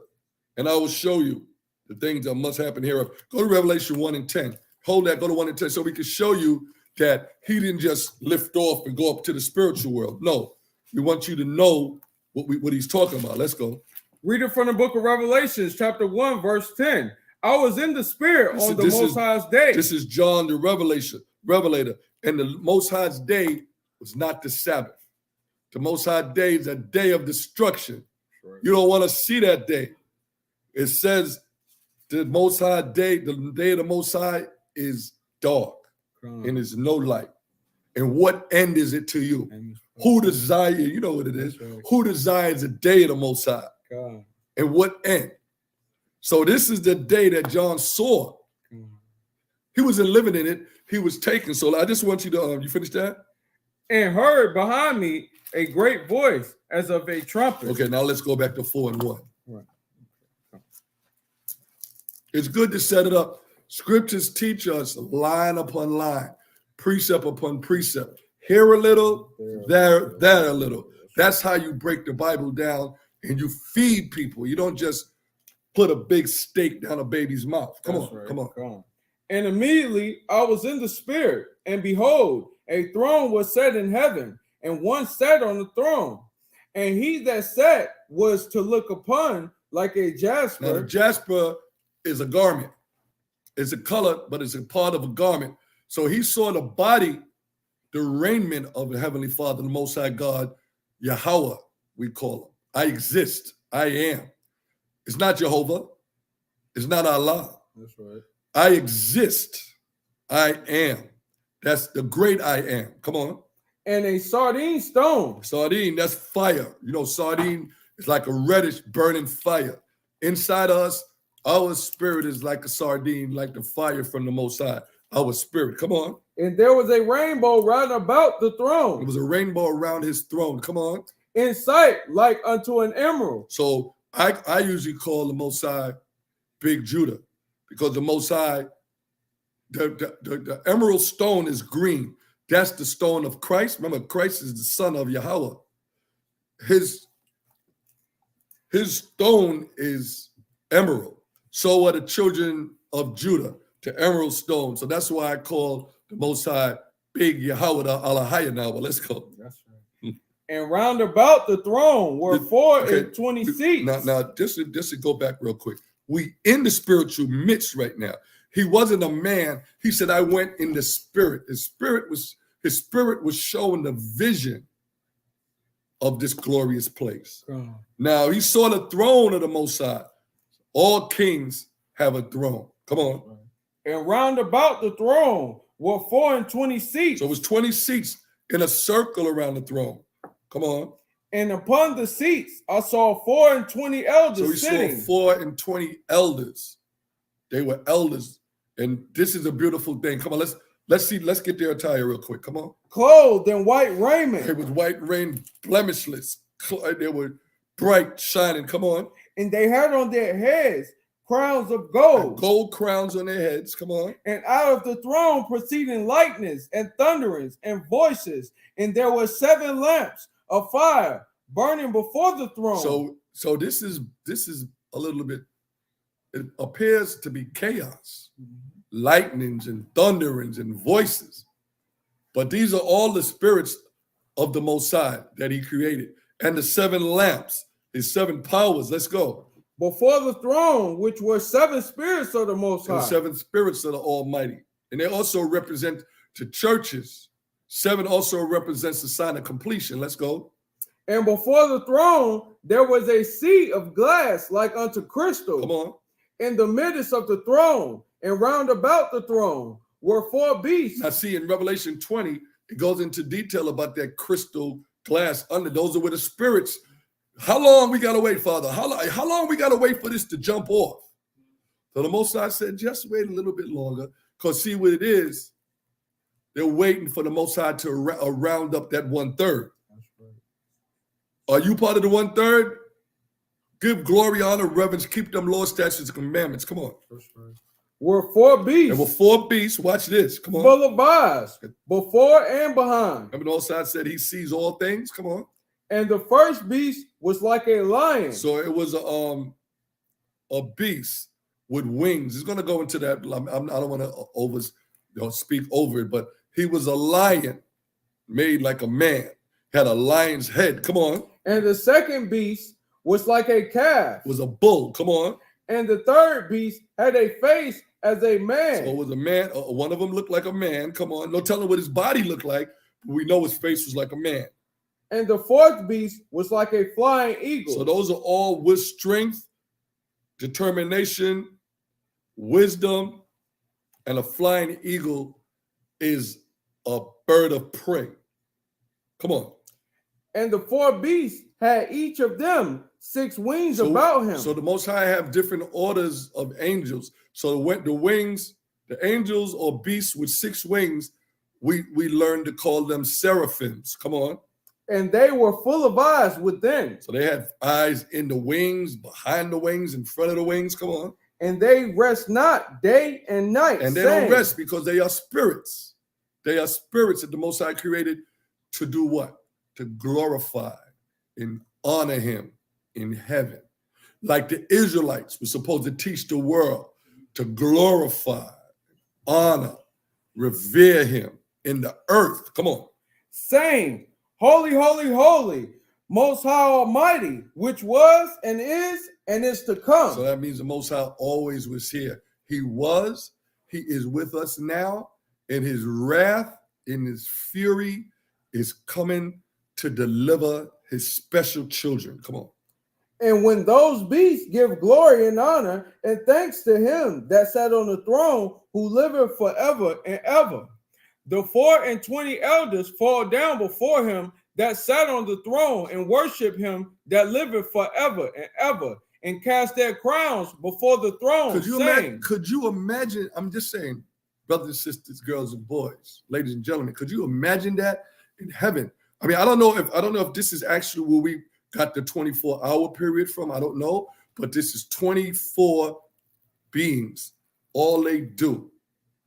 and I will show you the things that must happen here. Go to Revelation 1 and 10. Hold that, go to 1 and 10, so we can show you that he didn't just lift off and go up to the spiritual world. No, we want you to know what he's talking about. Let's go. Read it from the book of Revelations, chapter 1, verse 10. I was in the spirit on the Most High's day. This is John the Revelator. And the Most High's day was not the Sabbath. The Most High day is a day of destruction. Right. You don't want to see that day. It says the Most High day, the day of the Most High is dark and there's no light. And what end is it to you? Who desires, you know what it is, right. Who desires the day of the Most High? God. And what end? So this is the day that John saw. He wasn't living in it. He was taken. So I just want you to, you finish that? And heard behind me a great voice as of a trumpet. Okay, now let's go back to 4 and 1. Right. It's good to set it up. Scriptures teach us line upon line, precept upon precept. Here a little, there a little. That's how you break the Bible down and you feed people. You don't just put a big steak down a baby's mouth. Come on. And immediately I was in the spirit, and behold, a throne was set in heaven, and one sat on the throne. And he that sat was to look upon like a jasper. Now, the jasper is a garment. It's a color, but it's a part of a garment. So he saw the body, the raiment of the Heavenly Father, the Most High God, Yahweh, we call him. I exist. I am. It's not Jehovah. It's not Allah. That's right. I exist. I am. That's the great I am. Come on. And a sardine stone. Sardine, that's fire. You know, sardine is like a reddish burning fire. Inside us, our spirit is like a sardine, like the fire from the Most High. Our spirit. Come on. And there was a rainbow round about the throne. It was a rainbow around his throne. Come on. In sight, like unto an emerald. So I usually call the Most High Big Judah, because the Most High, the emerald stone is green. That's the stone of Christ. Remember, Christ is the son of Yahweh. His stone is emerald. So are the children of Judah, the emerald stone. So that's why I call the Most High Big Yahweh Alahaya now. But let's go. That's right. And round about the throne were 420 seats. Now, just to go back real quick. We in the spiritual midst right now. He wasn't a man. He said, I went in the spirit. His spirit was showing the vision of this glorious place. Now he saw the throne of the Most High. All kings have a throne. Come on. And round about the throne were 24 seats. So it was 20 seats in a circle around the throne. Come on. And upon the seats I saw 24 elders so he sitting. saw 24 elders. They were elders. And this is a beautiful thing. Come on, let's get their attire real quick. Come on. Clothed in white raiment. It was white raiment, blemishless. They were bright, shining. Come on. And they had on their heads crowns of gold. And gold crowns on their heads. Come on. And out of the throne proceeding lightnings and thunderings and voices. And there were 7 lamps of fire burning before the throne. So this is a little bit, it appears to be chaos. Lightnings and thunderings and voices. But these are all the spirits of the Most High that he created. And the 7 lamps, his 7 powers. Let's go. Before the throne, which were 7 spirits of the Most High. And 7 spirits of the Almighty. And they also represent the churches. 7 also represents the sign of completion. Let's go. And before the throne, there was a sea of glass like unto crystal. Come on. In the midst of the throne, and round about the throne were 4 beasts. Now see, in Revelation 20, it goes into detail about that crystal glass under. Those are where the spirits. How long we got to wait, Father? How long we got to wait for this to jump off? So the Most High said, just wait a little bit longer. Because see what it is, they're waiting for the Most High to round up that 1/3. Are you part of the 1/3? Give glory, honor, reverence, keep them laws, statutes, and commandments. Come on. Were 4 beasts. There were 4 beasts. Watch this. Come on. Full of eyes, before and behind. Remember the Most High said he sees all things. Come on. And the first beast was like a lion. So it was a beast with wings. It's going to go into that. I don't want to speak over it, but he was a lion made like a man. Had a lion's head. Come on. And the second beast was like a calf. It was a bull. Come on. And the third beast had a face as a man. So it was a man. One of them looked like a man. Come on. No telling what his body looked like, but we know his face was like a man. And the fourth beast was like a flying eagle. So those are all with strength, determination, wisdom, and a flying eagle is a bird of prey. Come on. And the 4 beasts had each of them 6 wings about him. So the Most High have different orders of angels. So the wings, the angels or beasts with 6 wings, we learn to call them seraphims. Come on. And they were full of eyes within. So they have eyes in the wings, behind the wings, in front of the wings. Come on. And they rest not day and night. And they saying, don't rest because they are spirits. They are spirits that the Most High created to do what? To glorify and honor him in heaven. Like the Israelites were supposed to teach the world to glorify, honor, revere him in the earth. Come on. saying, Holy, holy, holy, Most High Almighty, which was and is to come. So that means the Most High always was here. He was, he is with us now, and his wrath, in his fury, is coming to deliver his special children. Come on. And when those beasts give glory and honor and thanks to him that sat on the throne, who liveth forever and ever, the 24 elders fall down before him that sat on the throne and worship him that liveth forever and ever, and cast their crowns before the throne. Could you imagine? I'm just saying, brothers and sisters, girls and boys, ladies and gentlemen, could you imagine that in heaven? I mean, I don't know if this is actually where we got the 24-hour period from. I don't know, but this is 24 beings. All they do,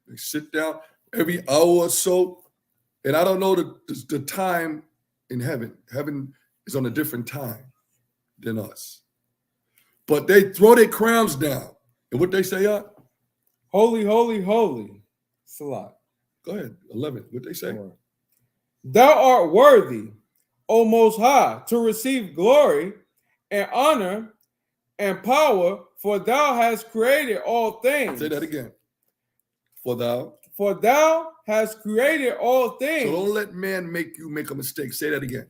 they sit down every hour or so, and I don't know the time in heaven. Heaven is on a different time than us. But they throw their crowns down. And what they say, Holy, holy, holy. Salat. Go ahead, 11. What they say? Thou art worthy, O Most High, to receive glory and honor and power, for thou hast created all things. Say that again. For thou. For thou hast created all things. So don't let man make you make a mistake. Say that again.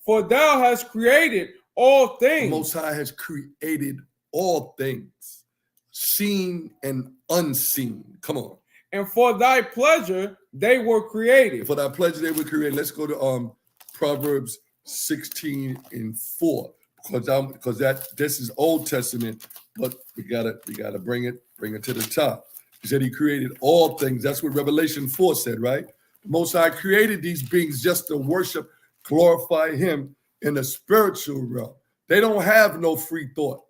For thou hast created all The things. Most High has created all things, seen and unseen. Come on. And for thy pleasure they were created. For thy pleasure they were created. Let's go to Proverbs 16:4. Because this is Old Testament, but we gotta bring it to the top. He said he created all things. That's what Revelation 4 said, right? The Most High created these beings just to worship, glorify him in the spiritual realm. They don't have no free thought.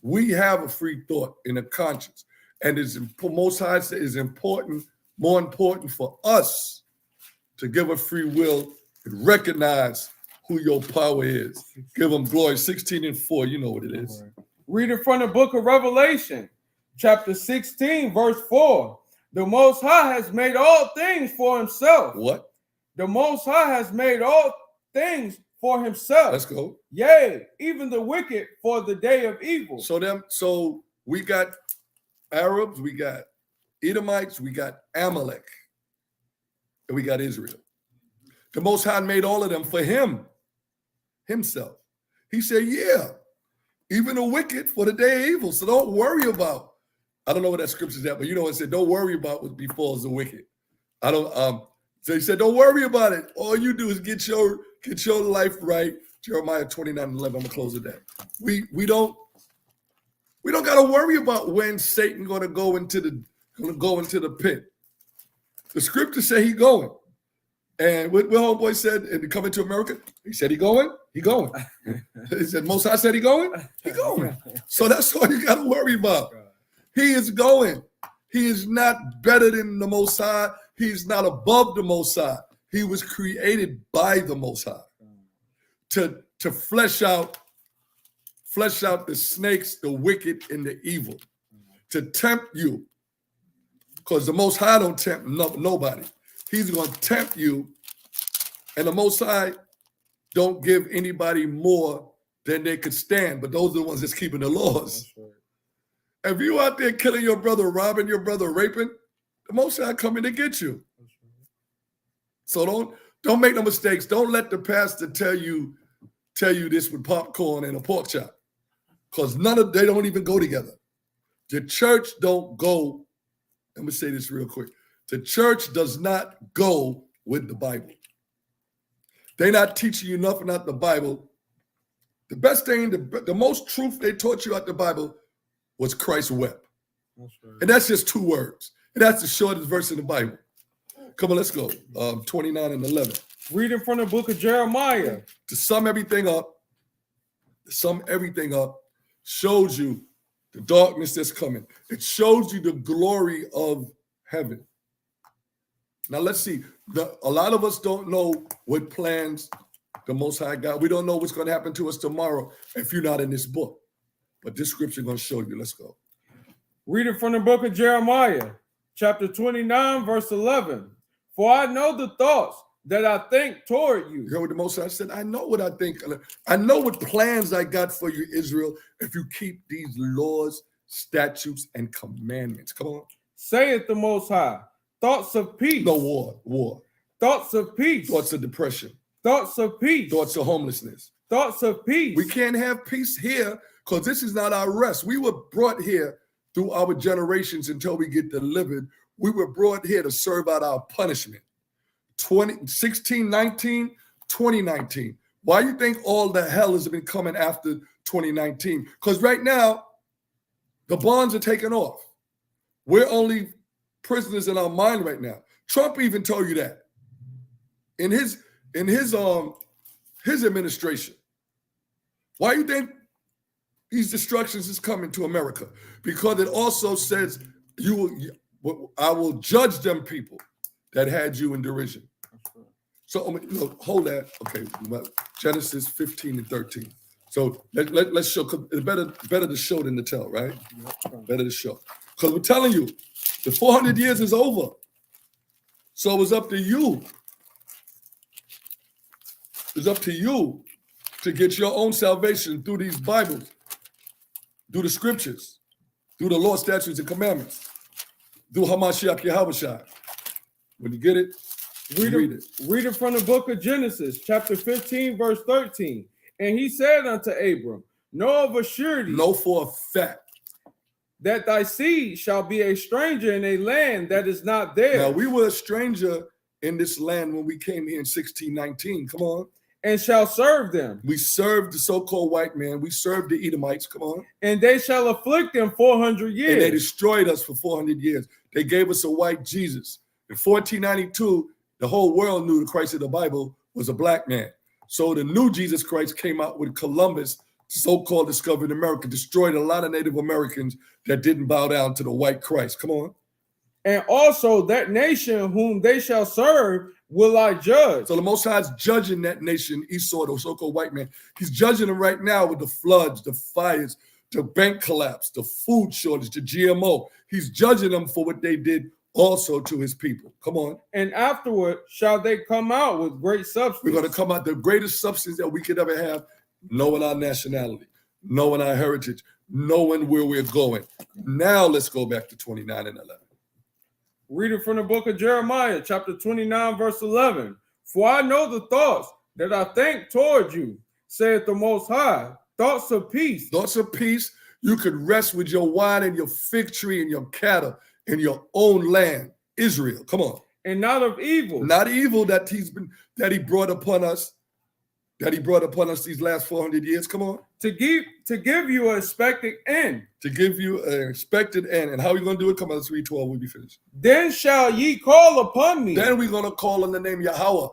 We have a free thought in a conscience. And it's Most High is important, more important for us to give a free will and recognize who your power is. Give them glory. 16:4, you know what it is. Reading from the book of Revelation, chapter 16, verse 4. The Most High has made all things for himself. What? The Most High has made all things for himself. Let's go. Yea, even the wicked for the day of evil. So we got Arabs, we got Edomites, we got Amalek, and we got Israel. The Most High made all of them for himself. He said, yeah, even the wicked for the day of evil. So don't worry about, I don't know what that scripture's at, but you know it said, don't worry about what befalls the wicked. So he said, don't worry about it. All you do is get your life right. Jeremiah 29:11. I'm gonna close with that. We don't gotta worry about when Satan gonna go into the pit. The scripture say he going. And what homeboy said in Coming to America, he said he going. He said Most High said he going. He going. So that's all you gotta worry about. He is going. He is not better than the Most High. He's not above the Most High. He was created by the Most High to flesh out the snakes, the wicked, and the evil, to tempt you. Because the Most High don't tempt nobody. He's going to tempt you, and the Most High don't give anybody more than they could stand, but those are the ones that's keeping the laws. If you out there killing your brother, robbing your brother, raping, the Most High coming to get you. So don't make no mistakes. Don't let the pastor tell you this with popcorn and a pork chop, because they don't even go together. The church don't go. Let me say this real quick. The church does not go with the Bible. They're not teaching you nothing out the Bible. The best thing, the most truth they taught you out the Bible was Christ wept. And that's just 2 words. And that's the shortest verse in the Bible. Come on, let's go. 29:11. Reading from the book of Jeremiah. To sum everything up, shows you the darkness that's coming. It shows you the glory of heaven. Now let's see. A lot of us don't know what plans the Most High got. We don't know what's going to happen to us tomorrow if you're not in this book. But this scripture is going to show you. Let's go. Reading from the book of Jeremiah, chapter 29, verse 11. For I know the thoughts that I think toward you. You heard what the Most High said? I know what I think. I know what plans I got for you, Israel, if you keep these laws, statutes, and commandments. Come on. Saith the Most High, thoughts of peace. No war. Thoughts of peace. Thoughts of depression. Thoughts of peace. Thoughts of homelessness. Thoughts of peace. We can't have peace here because this is not our rest. We were brought here through our generations until we get delivered. We were brought here to serve out our punishment. 2019. Why you think all the hell has been coming after 2019? Because right now, the bonds are taking off. We're only prisoners in our mind right now. Trump even told you that in his administration. Why you think these destructions is coming to America? Because it also says I will judge them people that had you in derision. So hold that. Okay, Genesis 15:13. So let's show. It's better to show than to tell, right? Better to show. Because we're telling you, the 400 years is over. So it's up to you. It's up to you to get your own salvation through these Bibles, through the scriptures, through the law, statutes, and commandments. through Hamashiach Yahushua. When you get it, read it. Read it from the book of Genesis, chapter 15, verse 13. And he said unto Abram, know of a surety, Know for a fact. that thy seed shall be a stranger in a land that is not theirs. Now, we were a stranger in this land when we came here in 1619. Come on. And shall serve them. We served the so-called white man. We served the Edomites. Come on. And they shall afflict them 400 years. And they destroyed us for 400 years. They gave us a white Jesus. In 1492, the whole world knew the Christ of the Bible was a black man. So the new Jesus Christ came out with Columbus, so-called discovered America, destroyed a lot of Native Americans that didn't bow down to the white Christ. Come on. And also that nation whom they shall serve will I judge. So the Most High is judging that nation, Esau, the so-called white man. He's judging them right now with the floods, the fires, the bank collapse, the food shortage, the GMO. He's judging them for what they did also to his people. Come on. And afterward shall they come out with great substance. We're going to come out the greatest substance that we could ever have, knowing our nationality, knowing our heritage, knowing where we're going. Now let's go back to 29 and 11. Reading from the book of Jeremiah, chapter 29, verse 11. For I know the thoughts that I think toward you, saith the Most High, thoughts of peace. Thoughts of peace. You could rest with your wine and your fig tree and your cattle in your own land, Israel. Come on. And not of evil. Not evil that he brought upon us. That he brought upon us these last 400 years. Come on. To give you an expected end. To give you an expected end. And how are we going to do it? Come on, let's read 12. We'll be finished. Then shall ye call upon me. Then we're going to call on the name Yahweh.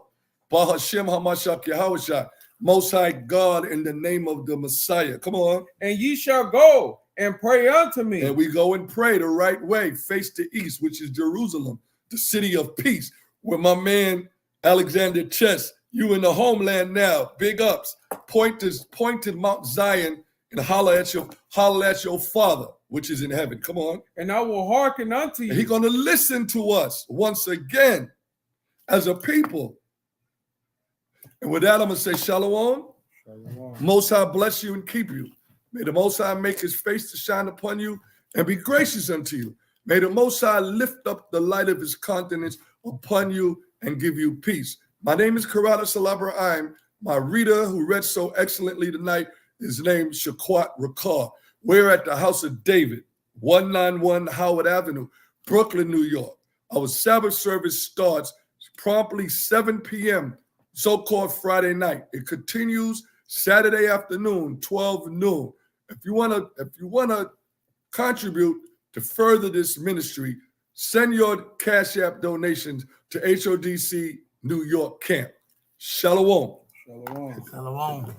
Bahashem Hamashach Yahushua. Most High God, in the name of the Messiah. Come on. And ye shall go and pray unto me. And we go and pray the right way, face the east, which is Jerusalem, the city of peace, where my man Alexander Chess, you in the homeland now, big ups, point to Mount Zion and holler at your Father, which is in heaven. Come on. And I will hearken unto you. And he's going to listen to us once again as a people. And with that, I'm going to say shalom. Shalom. Most High bless you and keep you. May the Most High make his face to shine upon you and be gracious unto you. May the Most High lift up the light of his countenance upon you and give you peace. My name is Karada Salabra'im. My reader who read so excellently tonight is named Shaquat Rakar. We're at the House of David, 191 Howard Avenue, Brooklyn, New York. Our Sabbath service starts promptly 7 p.m., so-called Friday night. It continues Saturday afternoon, 12 noon. If you want to contribute to further this ministry, send your Cash App donations to HODC New York Camp. Shalom. Shalom. Shalom.